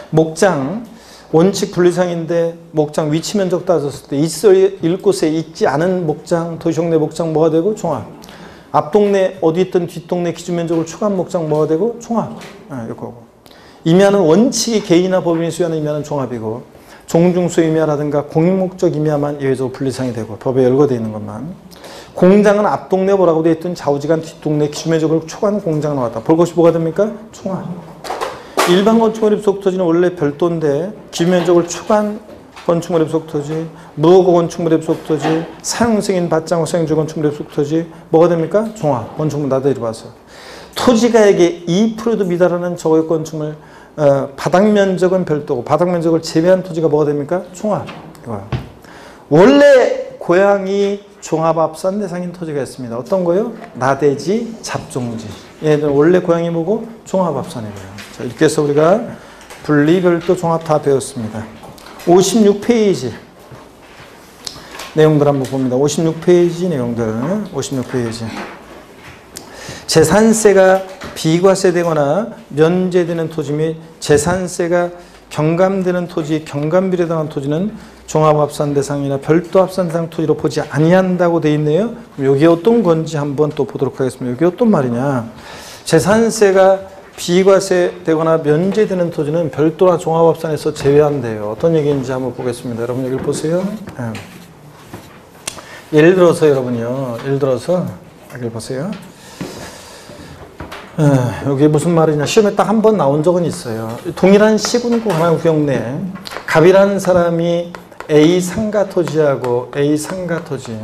목장 원칙 분리상인데 목장 위치 면적 따졌을 때 있을 곳에 있지 않은 목장 도시적 내 목장 뭐가 되고? 종합. 앞동네 어디 있든 뒷동네 기준면적을 초과한 목장 뭐가 되고? 종합. 이거고. 임야는 원칙이 개인이나 법인이 소유하는 임야는 종합이고, 종중소 임야라든가 공익목적 임야만 예외적으로 분리상이 되고, 법에 열거되어 있는 것만. 공장은 앞동네 뭐라고 되어 있든 좌우지간 뒷동네 기준면적을 초과한 공장을 나왔다. 볼 것이 뭐가 됩니까? 종합. 일반 건축물입 속토지는 원래 별도인데 기준면적을 초과한 건축물입 속토지, 무허가 건축물입 속토지, 사용승인 받장호 사용주 건축물입 속토지 뭐가 됩니까? 종합. 건축물 나대리 봐서. 토지가액의 2%도 미달하는 저거의 건축물 바닥 면적은 별도고 바닥 면적을 제외한 토지가 뭐가 됩니까? 종합. 이거요. 원래 고양이 종합합산 대상인 토지가 있습니다. 어떤 거요? 나대지, 잡종지. 얘들 원래 고양이 뭐고? 종합합산이고요. 자, 이렇게 해서 우리가 분리, 별도, 종합 다 배웠습니다. 56페이지 내용들 한번 봅니다. 56페이지 내용들. 56페이지. 재산세가 비과세되거나 면제되는 토지 및 재산세가 경감되는 토지, 경감비례에 해당하는 토지는 종합합산 대상이나 별도 합산 대상 토지로 보지 아니한다고 되어 있네요. 그럼 이게 어떤 건지 한번 또 보도록 하겠습니다. 이게 어떤 말이냐. 재산세가 비과세되거나 면제되는 토지는 별도나 종합합산에서 제외한대요. 어떤 얘기인지 한번 보겠습니다. 여러분 여기를 보세요. 예를 들어서 여러분요. 예를 들어서 여기를 보세요. 여기 무슨 말이냐. 시험에 딱 한 번 나온 적은 있어요. 동일한 시군구 하나 구역 내에 갑이라는 사람이 A 상가 토지하고 A 상가 토지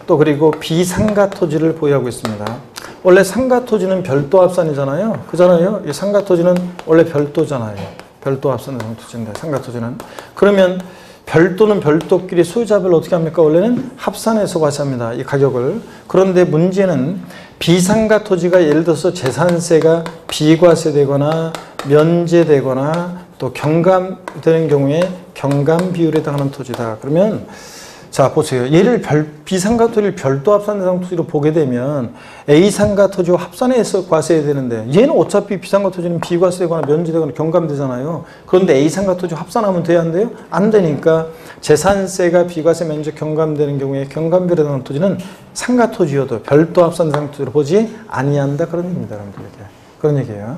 또 그리고 B 상가 토지를 보유하고 있습니다. 원래 상가 토지는 별도 합산이잖아요. 그잖아요. 이 상가 토지는 원래 별도잖아요. 별도 합산 토지인데 상가 토지는. 그러면 별도는 별도끼리 소유자별로 어떻게 합니까? 원래는 합산해서 과세합니다. 이 가격을. 그런데 문제는 비상가 토지가 예를 들어서 재산세가 비과세되거나 면제되거나 또 경감되는 경우에 경감 비율에 해당하는 토지다. 그러면 자 보세요. 얘를 비상가 토지를 별도 합산 대상 토지로 보게 되면 A상가 토지와 합산해서 과세해야 되는데 얘는 어차피 비상가 토지는 비과세되거나 면제되거나 경감되잖아요. 그런데 A상가 토지 합산하면 돼야 한대요? 안 되니까 재산세가 비과세 면제 경감되는 경우에 경감비율에 해당하는 토지는 상가 토지여도 별도 합산 대상 토지로 보지 아니한다. 그런 얘기입니다. 여러분들. 그런 얘기예요.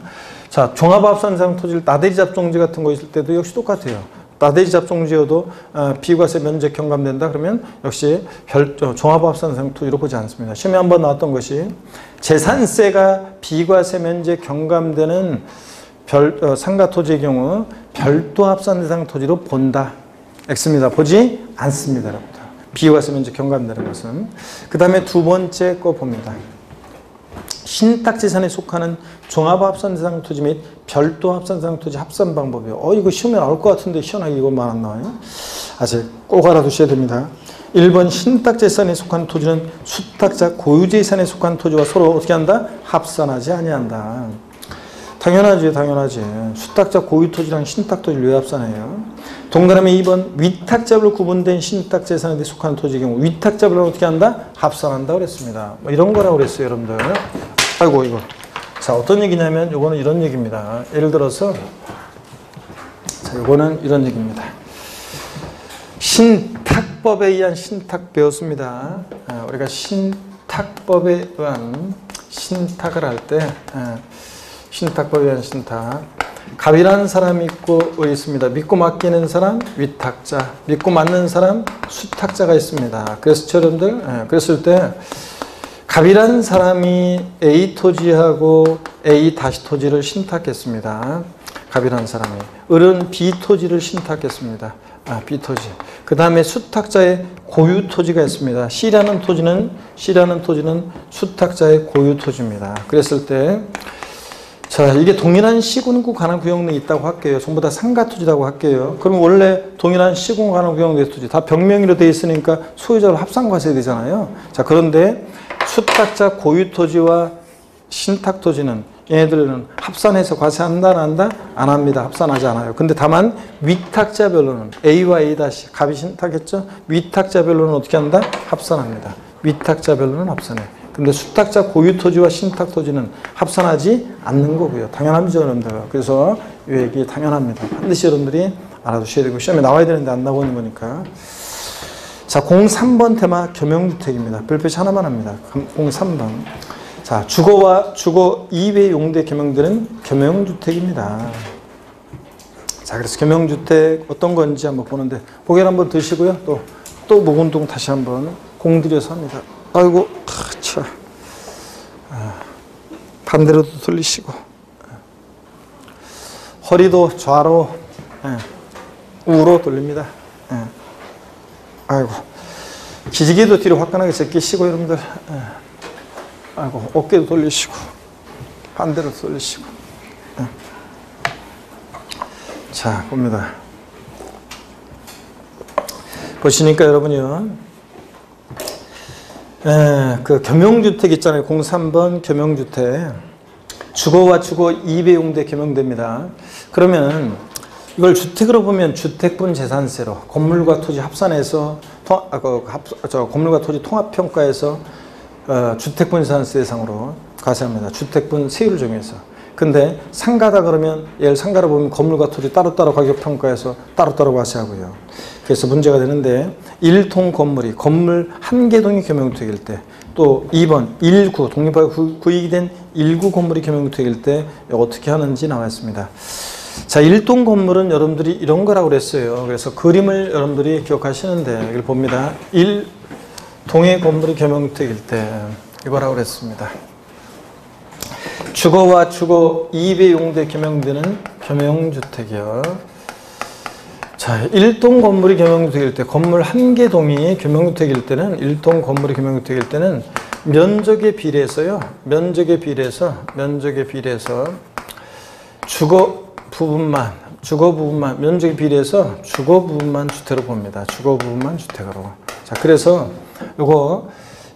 자, 종합합산 대상 토지를 나대지 잡종지 같은 거 있을 때도 역시 똑같아요. 나대지 잡종지여도 비과세 면적 경감된다 그러면 역시 종합합산 대상 토지로 보지 않습니다. 시험에 한번 나왔던 것이 재산세가 비과세 면적 경감되는 상가 토지의 경우 별도 합산 대상 토지로 본다. X입니다. 보지 않습니다. 여러분들. 비과세 면적 경감되는 것은. 그 다음에 두 번째 거 봅니다. 신탁재산에 속하는 종합합산 대상 토지 및 별도 합산 대상 토지 합산 방법이요. 이거 시험에 나올 것 같은데 시원하게 이것만 안 나와요? 아직 꼭 알아두셔야 됩니다. 1번 신탁재산에 속한 토지는 수탁자 고유재산에 속한 토지와 서로 어떻게 한다? 합산하지 아니한다. 당연하지, 당연하지. 수탁자 고유토지랑 신탁토지를 왜 합산해요? 동그라미 2번 위탁자별로 구분된 신탁재산에 속한 토지의 경우 위탁자별로 어떻게 한다? 합산한다 그랬습니다. 뭐 이런 거라고 그랬어요, 여러분들. 아이고 이거. 자, 어떤 얘기냐면 요거는 이런 얘기입니다. 예를 들어서 자, 요거는 이런 얘기입니다. 신탁법에 의한 신탁 배웠습니다. 우리가 신탁법에 의한 신탁을 할 때 신탁법에 의한 신탁. 갑이라는 사람이 있습니다. 믿고 맡기는 사람 위탁자, 믿고 맡는 사람 수탁자가 있습니다. 그래서 여러분들 그랬을 때 갑이라는 사람이 A 토지하고 A 다시 토지를 신탁했습니다. 갑이라는 사람이. 을은 B 토지를 신탁했습니다. B 토지. 그 다음에 수탁자의 고유 토지가 있습니다. C라는 토지는 수탁자의 고유 토지입니다. 그랬을 때 자, 이게 동일한 시군구 관할 구역 내에 있다고 할게요. 전부 다 상가 토지라고 할게요. 그럼 원래 동일한 시군 관할 구역 내 토지 다 병명의로 되어 있으니까 소유자로 합산과세 되잖아요. 자, 그런데 수탁자 고유 토지와 신탁 토지는 얘네들은 합산해서 과세한다, 안 한다? 안 합니다. 합산하지 않아요. 근데 다만 위탁자별로는 A와 A 다시 갑이 신탁했죠? 위탁자별로는 어떻게 한다? 합산합니다. 위탁자별로는 합산해. 근데 수탁자 고유 토지와 신탁 토지는 합산하지 않는 거고요. 당연합니다, 여러분들. 그래서 이 얘기 당연합니다. 반드시 여러분들이 알아두셔야 되고 시험에 나와야 되는데 안 나오는 거니까. 자, 03번 테마 겸용주택입니다. 별표시 하나만 합니다. 03번. 자, 주거와 주거 이외 용도의 겸용들은 겸용주택입니다. 자, 그래서 겸용주택 어떤 건지 한번 보는데, 고개를 한번 드시고요. 또 목 운동 다시 한번 공들여서 합니다. 아이고, 참. 반대로도 돌리시고. 허리도 좌로, 우로 돌립니다. 아이고. 기지개도 뒤로 화끈하게 제끼시고, 여러분들. 아이고, 어깨도 돌리시고. 반대로 돌리시고. 자, 봅니다. 보시니까 여러분이요. 그 겸용주택 있잖아요. 03번 겸용주택. 주거와 주거 이외 용도에 겸용됩니다. 그러면 이걸 주택으로 보면 주택분 재산세로 건물과 토지 합산해서 건물과 토지 통합평가에서 주택분 재산세 대상으로 과세합니다. 주택분 세율을 정해서. 근데 상가다 그러면 예를 상가로 보면 건물과 토지 따로따로 가격평가해서 따로따로 과세하고요. 그래서 문제가 되는데 일통 건물이 건물 한 개 동이 겸용주택일 때, 또 2번 1구 독립하여 구입이 된 1구 건물이 겸용주택일 때 어떻게 하는지 나와 있습니다. 자, 일동 건물은 여러분들이 이런 거라고 그랬어요. 그래서 그림을 여러분들이 기억하시는데 이걸 봅니다. 1동의 건물이 겸용주택일 때 이거라고 그랬습니다. 주거와 주거 이외 용도에 겸용되는 겸용주택이요. 자, 1동 건물이 겸용주택일 때, 건물 한 개 동이 겸용주택일 때는, 1동 건물이 겸용주택일 때는 면적에 비례해서요. 면적에 비례해서 주거 부분만 면적에 비례해서 주거 부분만 주택으로 봅니다. 주거 부분만 주택으로. 자, 그래서 요거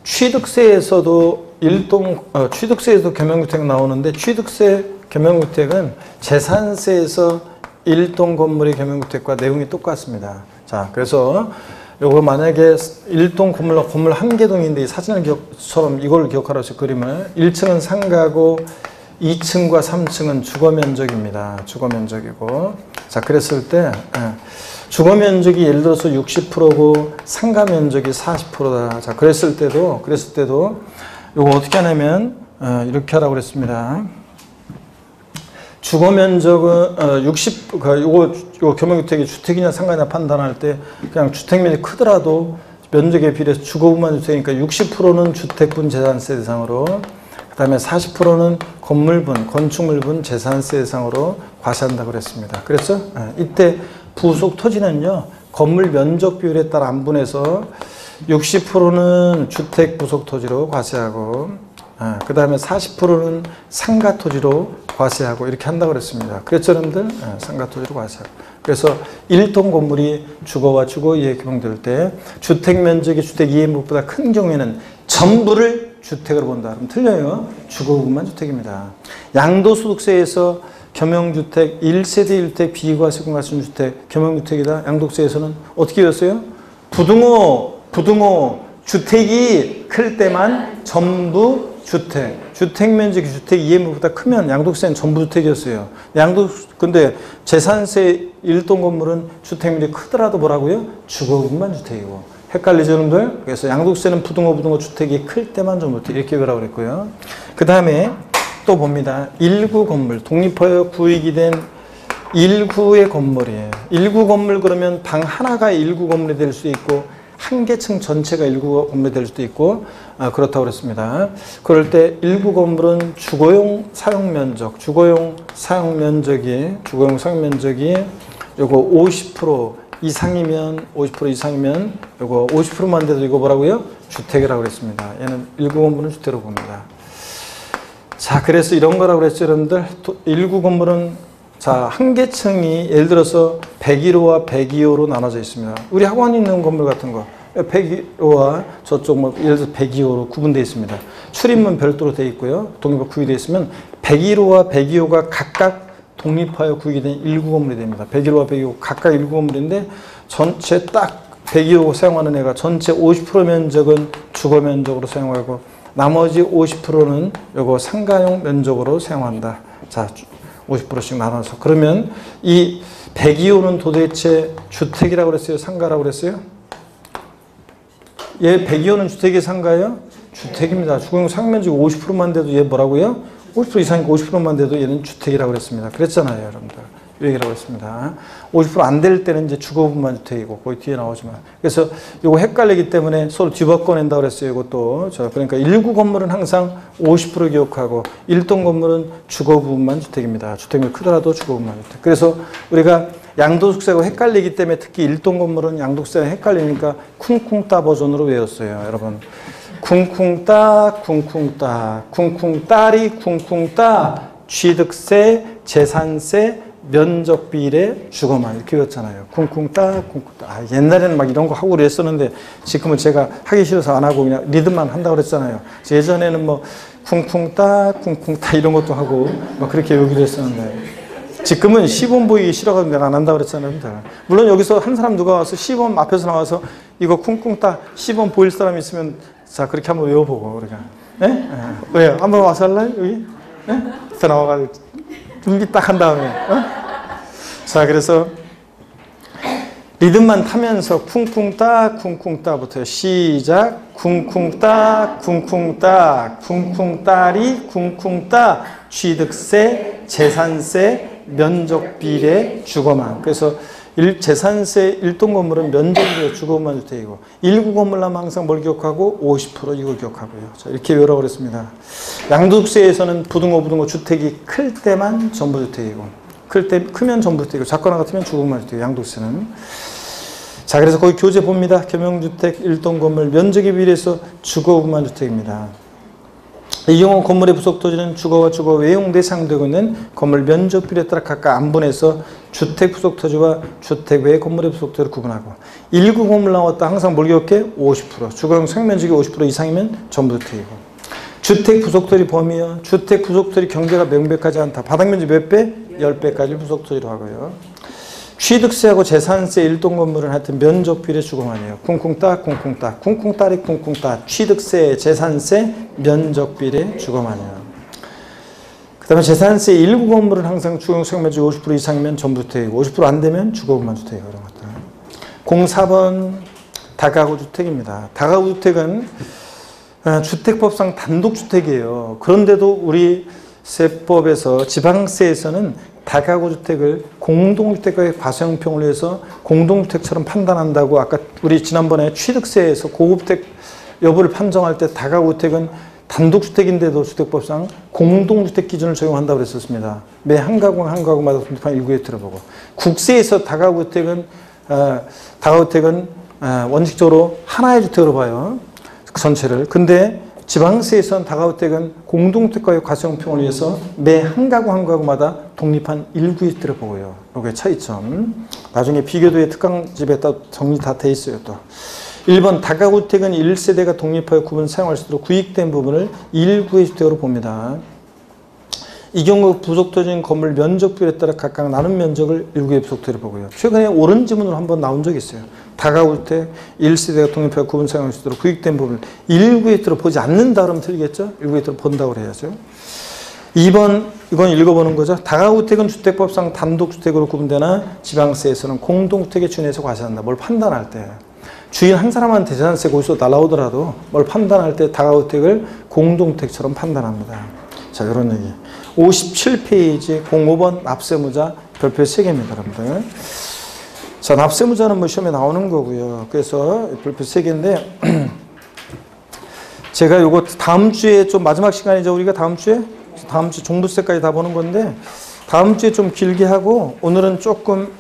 취득세에서도 취득세에서 겸용주택 나오는데, 취득세 겸용주택은 재산세에서 1동 건물의 겸용주택과 내용이 똑같습니다. 자, 그래서 요거 만약에 1동 건물 한 개 동인데 이 사진처럼 이걸 기억하라고 그림을 1층은 상가고 2층과 3층은 주거면적입니다. 주거면적이고. 자, 그랬을 때 주거면적이 예를 들어서 60%고 상가면적이 40%다. 자, 그랬을 때도 요거 어떻게 하냐면 이렇게 하라고 그랬습니다. 주거면적은 요거 겸용주택이 주택이냐 상가냐 판단할 때 그냥 주택면이 크더라도 면적에 비례해서 주거부만 주택이니까 60%는 주택분 재산세 대상으로, 그 다음에 40%는 건물분, 건축물분 재산세 대상으로 과세한다고 그랬습니다. 그래서 이때 부속 토지는요, 건물 면적 비율에 따라 안분해서 60%는 주택 부속 토지로 과세하고, 그 다음에 40%는 상가 토지로 과세하고 이렇게 한다고 그랬습니다. 그랬죠, 여러분들? 상가 토지로 과세하고. 그래서 1동 건물이 주거와 주거 이외에 겸용될 때 주택 면적이 주택 이해무보다 큰 경우에는 전부를 주택으로 본다. 그럼 틀려요. 주거 부분만 주택입니다. 양도소득세에서 겸용주택 1세대 1주택 비과세금 가중주택 겸용주택이다. 양도세에서는 어떻게 되었어요? 부등호 주택이 클 때만 전부 주택. 주택 면적이 주택 이해무보다 크면 양도세는 전부 주택이었어요. 근데 재산세 1동 건물은 주택 면적이 크더라도 뭐라고요? 주거부분만 주택이고. 헷갈리죠, 여러분들? 그래서 양도세는 부등호 주택이 클 때만 전부 주택 이렇게 배우라고 그랬고요. 그 다음에 또 봅니다. 1구 건물, 독립하여 구입이 된 1구의 건물이에요. 1구 건물 그러면 방 하나가 1구 건물이 될 수 있고 한 개 층 전체가 1구 건물이 될 수도 있고 그렇다고 그랬습니다. 그럴 때 1구 건물은 주거용 사용면적이 요거 50% 이상이면 요거 50%만 돼도 이거 뭐라고요? 주택이라고 그랬습니다. 얘는 1구 건물은 주택으로 봅니다. 자, 그래서 이런 거라고 그랬죠, 여러분들. 1구 건물은 자, 한 개 층이 예를 들어서 101호와 102호로 나눠져 있습니다. 우리 학원 있는 건물 같은 거 101호와 저쪽 뭐 예를 들어서 102호로 구분되어 있습니다. 출입문 별도로 되어 있고요. 독립하여 구입되어 있으면 101호와 102호가 각각 독립하여 구입이 된 1구 건물이 됩니다. 101호와 102호 각각 1구 건물인데 전체 딱 102호 사용하는 애가 전체 50% 면적은 주거 면적으로 사용하고 나머지 50%는 요거 상가용 면적으로 사용한다. 자, 50%씩 나눠서. 그러면 이 102호는 도대체 주택이라고 그랬어요? 상가라고 그랬어요? 얘 102호는 주택이 산가요? 주택입니다. 주거용 상면적 50%만 돼도 얘 뭐라고요? 50% 이상이니까 50%만 돼도 얘는 주택이라고 그랬습니다. 그랬잖아요, 여러분들. 이 얘기라고 했습니다. 50% 안 될 때는 이제 주거부만 주택이고, 거기 뒤에 나오지만. 그래서 이거 헷갈리기 때문에 서로 뒤바꿔낸다고 그랬어요, 이것도. 그러니까 1구 건물은 항상 50% 기억하고, 1동 건물은 주거부만 주택입니다. 주택이 크더라도 주거부만 주택. 그래서 우리가 양도소득세하고 헷갈리기 때문에 특히 1동 건물은 양도세랑 헷갈리니까 쿵쿵따 버전으로 외웠어요, 여러분. 쿵쿵따, 쿵쿵따, 쿵쿵따리, 쿵쿵따, 취득세, 재산세, 면적비례, 주거만 이렇게 외웠잖아요. 쿵쿵따, 쿵쿵따. 아, 옛날에는 막 이런 거 하고 그랬었는데 지금은 제가 하기 싫어서 안 하고 그냥 리듬만 한다고 그랬잖아요. 예전에는 뭐 쿵쿵따, 쿵쿵따 이런 것도 하고 막 그렇게 외우기로 했었는데 지금은 시범 보이기 싫어가지고 안 한다고 그랬잖아요. 물론 여기서 한 사람 누가 와서 시범 앞에서 나와서 이거 쿵쿵따 시범 보일 사람 있으면 자 그렇게 한번 외워보고 우리가. 네? 왜요? 한번 와서 할래요? 여기? 네? 다 나와가지고 준비 딱 한 다음에 자 그래서 리듬만 타면서 쿵쿵따 쿵쿵따부터 시작 쿵쿵따 쿵쿵따 쿵쿵따리 쿵쿵따 취득세 재산세 면적비례 주거만 그래서 재산세 1동 건물은 면적비례 주거만 주택이고 1구 건물 하면 항상 뭘 기억하고 50% 이거 기억하고요. 자, 이렇게 외우라고 그랬습니다. 양도세에서는 부등호 주택이 클 때만 전부주택이고 크면 전부주택이고 작거나 같으면 주거만 주택이고 양도세는 자 그래서 거기 교재 봅니다. 겸용주택 1동 건물 면적에 비례해서 주거부만 주택입니다. 이 경우 건물의 부속토지는 주거와 주거 외용 대상되고 있는 건물 면적 비례에 따라 각각 안분해서 주택 부속토지와 주택 외 건물의 부속토지를 구분하고 1구 건물 나왔다 항상 뭘 기억해? 50% 주거용 생면적이 50% 이상이면 전부주택이고 주택 부속토지 범위요. 주택 부속토지 경계가 명백하지 않다. 바닥면적 몇 배? 10배까지 부속토지로 하고요. 취득세하고 재산세 1동 건물은 하여튼 면적 비례 주거만이에요. 쿵쿵따 쿵쿵따 쿵쿵따리 쿵쿵따 취득세 재산세 면적 비례 주거만이에요. 그 다음에 재산세 1구 건물은 항상 주거용 생면적 50% 이상이면 전부주택이고 50% 안 되면 주거부만 주택이고 그런 것들. 04번 다가구 주택입니다. 다가구 주택은 주택법상 단독주택이에요. 그런데도 우리 세법에서 지방세에서는 다가구 주택을 공동주택과의 과세형평을 해서 공동주택처럼 판단한다고 아까 우리 지난번에 취득세에서 고급주택 여부를 판정할 때 다가구 주택은 단독주택인데도 주택법상 공동주택 기준을 적용한다고 그랬었습니다. 매 한 가구마다 독립한 일구에 들어보고 국세에서 다가구 주택은 원칙적으로 하나의 주택으로 봐요. 그 전체를. 근데 지방세에서는 다가구주택은 공동주택과의 과세형평을 위해서 매 한 가구마다 독립한 일구에 들어보고요. 이게 차이점. 나중에 비교도의 특강집에 또 정리 다 돼 있어요. 또 1번 다가구주택은 1세대가 독립하여 구분 사용할 수 있도록 구입된 부분을 일구의 주택으로 봅니다. 이 경우 부속토지인 건물 면적 비율에 따라 각각 나눈 면적을 일구의 부속토지로 보고요. 최근에 옳은 지문으로 한번 나온 적이 있어요. 다가구주택 1세대가 독립하여 구분 사용할 수 있도록 구입된 부분을 일구의 주택으로 보지 않는다 그러면 틀리겠죠? 일구의 주택으로 본다고 그래야죠. 2번 이건 읽어보는 거죠. 다가구주택은 주택법상 단독주택으로 구분되나 지방세에서는 공동주택에 준해서 과세한다. 뭘 판단할 때. 주인 한 사람한테 재산세 고지서 날라오더라도 뭘 판단할 때 다가구주택을 공동주택처럼 판단합니다. 자, 이런 얘기. 57페이지 05번 납세무자 별표 3개입니다, 여러분들. 자, 납세무자는 뭐 시험에 나오는 거고요. 그래서 별표 3개인데 제가 요거 다음 주에 좀 마지막 시간이죠. 우리가 다음 주에 종부세까지 다 보는 건데 다음 주에 좀 길게 하고 오늘은 조금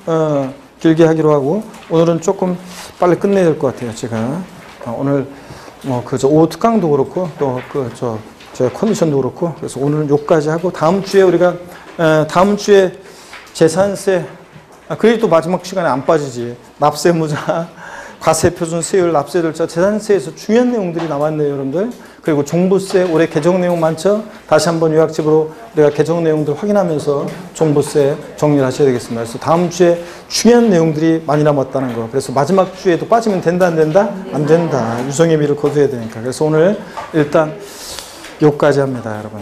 길게 하기로 하고 오늘은 조금 빨리 끝내야 될 것 같아요. 제가 오늘 뭐 오후 특강도 그렇고 또 제 컨디션도 그렇고 그래서 오늘은 여기까지 하고 다음 주에 우리가 다음 주에 재산세 그래도 또 마지막 시간에 안 빠지지 납세무자 과세표준 세율 납세 절차 재산세에서 중요한 내용들이 남았네요, 여러분들. 그리고 종부세 올해 개정 내용 많죠? 다시 한번 요약집으로 우리가 개정 내용들 확인하면서 종부세 정리를 하셔야 되겠습니다. 그래서 다음 주에 중요한 내용들이 많이 남았다는 거. 그래서 마지막 주에도 빠지면 된다 안 된다? 안 된다. 유성의 미를 거둬야 되니까. 그래서 오늘 일단 여기까지 합니다, 여러분.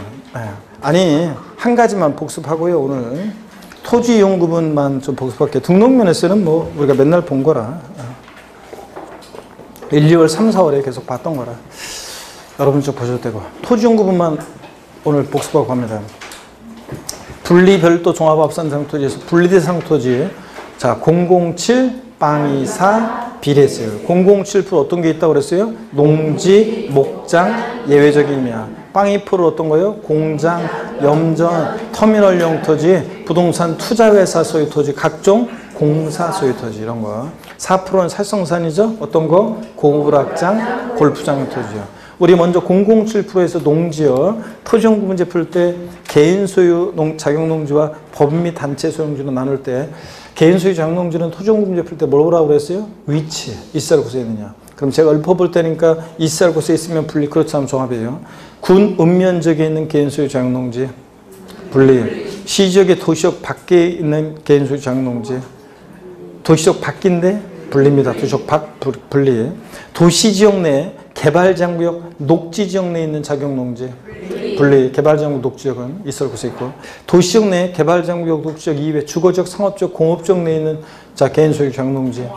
아니 한 가지만 복습하고요. 오늘 토지 이용 구분만 좀 복습할게요. 등록면에서는 뭐 우리가 맨날 본 거라. 1, 2월, 3, 4월에 계속 봤던 거라 여러분 좀 보셔도 되고 토지용 구분만 오늘 복습하고 갑니다. 분리 별도 종합합산상 토지에서 분리대상 토지 자 007 빵24 비례세요. 007% 어떤 게 있다고 그랬어요? 농지, 목장, 예외적인 임야. 빵2% 어떤 거요? 공장, 염전, 터미널용 토지, 부동산 투자회사 소유 토지, 각종 공사 소유 토지 이런 거. 4%는 살성산이죠. 어떤 거? 고불악장, 골프장 토지요. 우리 먼저 007%에서 농지요. 토지용 구분제 풀 때 개인 소유 자격농지와 법 및 단체 소유농지로 나눌 때 개인 소유 자격농지는 토지용 구분제 풀 때 뭐라고 그랬어요? 위치, 있을 곳에 있느냐. 그럼 제가 읊어볼 때니까 있을 곳에 있으면 분리, 그렇지 않으면 종합이에요. 군 읍면적에 있는 개인 소유 자격농지 분리. 시지역의 도시역 밖에 있는 개인 소유 자격농지 도시역 밖인데 분리입니다. 도시역 밖 분리. 도시지역 내 개발장구역 녹지지역 내에 있는 자격농지 분리. 개발장구역 녹지역은 있을 곳에 있고 도시지역 내 개발장구역 녹지역 이외 주거지역 상업지역 공업지역 내에 있는 자 개인 소유 자격농지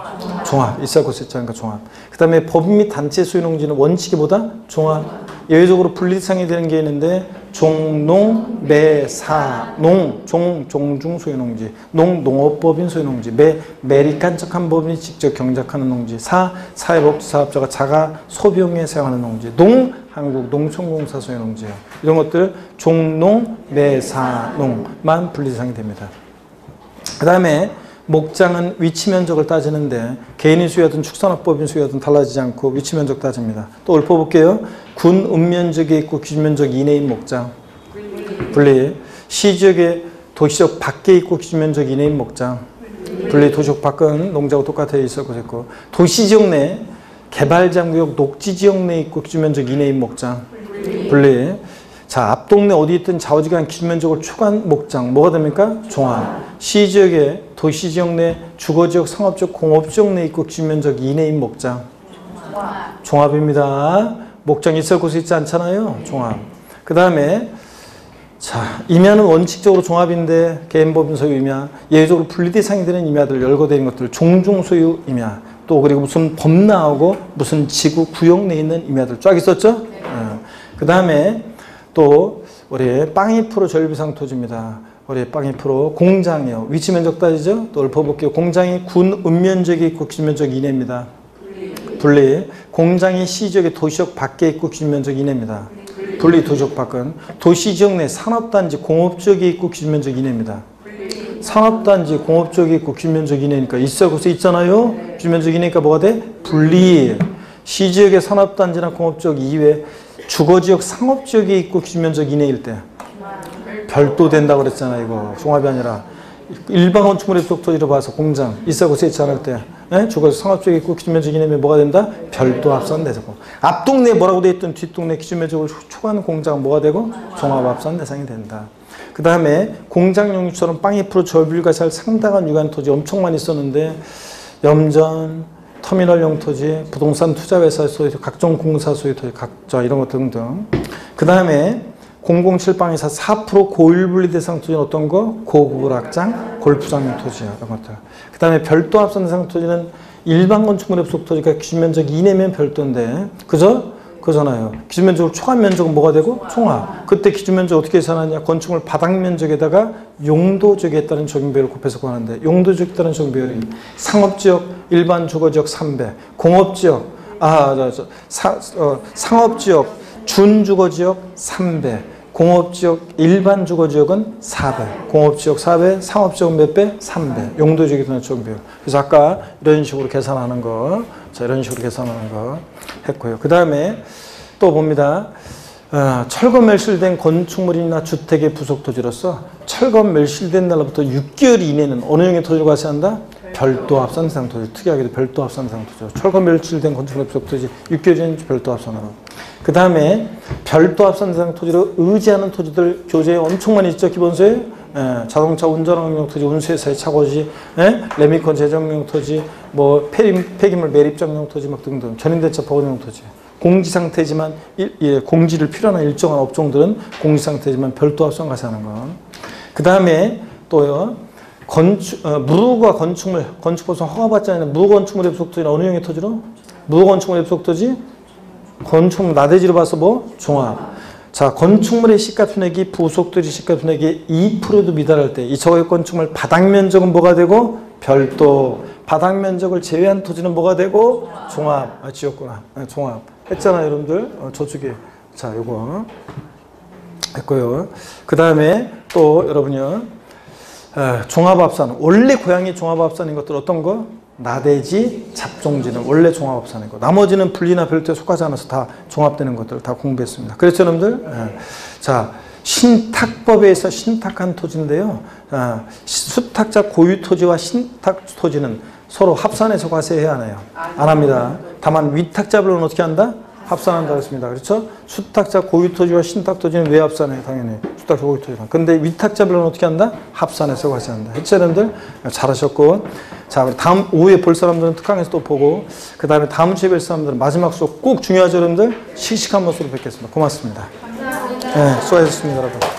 종합. 있을 곳에 있자니까 종합. 그 다음에 법 및 단체 소유농지는 원칙이보다 종합. 예외적으로 분리대상이 되는 게 있는데 종농, 매, 사, 농, 종중 소유농지, 농업법인 소유농지, 매립간척한 법인이 직접 경작하는 농지, 사회복지사업자가 자가 소비용에 사용하는 농지, 한국 농촌공사 소유농지예요. 이런 것들 종농, 매, 사, 농만 분리대상이 됩니다. 그 다음에 목장은 위치 면적을 따지는데 개인이 소유하든 축산업법인 소유하든 달라지지 않고 위치 면적 따집니다. 또 읊어볼게요. 군 읍면적에 있고 기준면적 이내인 목장 분리. 시지역의 도시적 밖에 있고 기준면적 이내인 목장 분리. 도시적 밖은 농지하고 똑같아요. 있을 곳에 있고 도시지역 내 개발장구역 녹지지역 내에 있고 기준면적 이내인 목장 분리. 자, 앞동네 어디 있든 좌우지간 기준면적을 초과한 목장 뭐가 됩니까? 종합. 시지역에 도시지역 내 주거지역, 상업지역, 공업지역 내에 있고 기준면적 이내인 목장 종합입니다. 목장 있을 곳에 있지 않잖아요. 종합. 그 다음에 자 임야는 원칙적으로 종합인데 개인법인 소유 임야, 예외적으로 분리대상이 되는 임야들 열거되는 것들 종중 소유 임야, 또 그리고 무슨 법 나오고 무슨 지구 구역 내에 있는 임야들 쫙 있었죠. 그 다음에 또 우리 빵2% 전리부상 토지입니다. 우리 빵2% 공장이요. 위치 면적 따지죠. 또 읊어볼게요. 공장이 군 읍면적에 있고 기준면적 이내입니다. 분리. 공장이 시지역의 도시역 밖에 있고 기준면적 이내입니다. 분리. 도시역 밖은 도시지역 내 산업단지 공업지역에 있고 기준면적 이내입니다. 산업단지 공업지역에 있고 기준면적 이내니까 있을 곳에 있잖아요. 기준면적 이내니까 뭐가 돼? 분리. 시지역의 산업단지나 공업지역 이외 주거지역 상업지역에 있고 기준면적 이내일 때 별도 된다고 그랬잖아요. 이거 종합이 아니라 일반 건축물의 소속 토지로 봐서 공장 있을 곳에 있지 않을 때 주거지역 상업지역에 있고 기준면적 이내면 뭐가 된다? 별도 합산되고 앞동네 뭐라고 돼 있든 뒷동네 기준면적을 초과하는 공장은 뭐가 되고 종합합산 대상이 된다. 그 다음에 공장용유처럼 빵2% 저비율과시할 상당한 유관 토지 엄청 많이 있었는데 염전 터미널용 토지, 부동산 투자회사 소유, 각종 공사 소유 토지, 각자 이런 것 등등. 그 다음에 007빵24 4% 고율분리 대상 토지는 어떤 거? 고구락장, 골프장용 토지야. 이런 것들. 그 다음에 별도 합산 대상 토지는 일반 건축물의 부속 토지가 기준면적 이내면 별도인데, 그죠? 그잖아요. 기준면적으로 초과한 면적은 뭐가 되고? 총합. 그때 기준면적 어떻게 계산하냐? 건축물 바닥면적에다가 용도지역에 따른 적용비율을 곱해서 구하는데 용도지역에 따른 적용비율이 상업지역, 일반 주거지역 3배, 공업지역, 상업지역, 준주거지역 3배, 공업지역, 일반 주거지역은 4배, 공업지역 4배, 상업지역은 몇 배? 3배, 용도지역에 따른 적용비율. 그래서 아까 이런 식으로 계산하는 거, 자 이런 식으로 계산하는 거 했고요. 그 다음에 또 봅니다. 철거 멸실된 건축물이나 주택의 부속 토지로서 철거 멸실된 날로부터 6개월 이내는 어느 형의 토지를 과세한다? 별도 합산 대상 토지. 특이하게도 별도 합산 대상 토지. 철거 멸실된 건축물의 부속 토지 6개월 이내는 별도 합산으로. 그 다음에 별도 합산 대상 토지로 의지하는 토지들 교재에 엄청 많이 있죠. 기본서에 자동차 운전학용 토지, 운수회사의 차고지, 레미콘 제정용 토지, 뭐 폐기물 매립장용 토지 막 등등, 견인대차 보건용 토지. 공지 상태지만 공지를 필요한 일정한 업종들은 공지 상태지만 별도 합산 과세하는 거. 그 다음에 또요. 무ру과 건축물, 건축법상 허가받지 않는 무건축물의 부속 토지는 어느 형의 토지로? 무도 건축물의 입속토지? 건축물, 나대지로 봐서 뭐? 종합. 자, 건축물의 시가총액이 부속토지 시가총액이 2%도 미달할 때 이 저거의 건축물 바닥 면적은 뭐가 되고? 별도. 바닥 면적을 제외한 토지는 뭐가 되고? 종합. 아, 지웠구나. 종합. 했잖아요, 여러분들. 저쪽에. 자, 요거. 했고요. 그 다음에 또 여러분요. 종합합산. 원래 고양이 종합합산인 것들 어떤 거? 나대지, 잡종지는 원래 종합합산인 거. 나머지는 분리나 별도에 속하지 않아서 다 종합되는 것들을 다 공부했습니다. 그렇죠, 여러분들? 자, 신탁법에서 신탁한 토지인데요. 수탁자 고유 토지와 신탁 토지는 서로 합산해서 과세해야 하나요? 안 합니다. 다만 위탁자별로는 어떻게 한다? 합산한다고 했습니다. 그렇죠? 수탁자 고유 토지와 신탁 토지는 왜 합산해요? 당연히. 수탁자 고유 토지랑. 근데 위탁자별로는 어떻게 한다? 합산해서 과세한다. 했죠, 여러분들? 잘하셨고. 자, 다음 오후에 볼 사람들은 특강에서 또 보고, 그 다음에 다음 주에 뵐 사람들은 마지막 수업 꼭 중요하죠, 여러분들? 씩씩한 모습으로 뵙겠습니다. 고맙습니다. 감사합니다. 네, 수고하셨습니다, 여러분.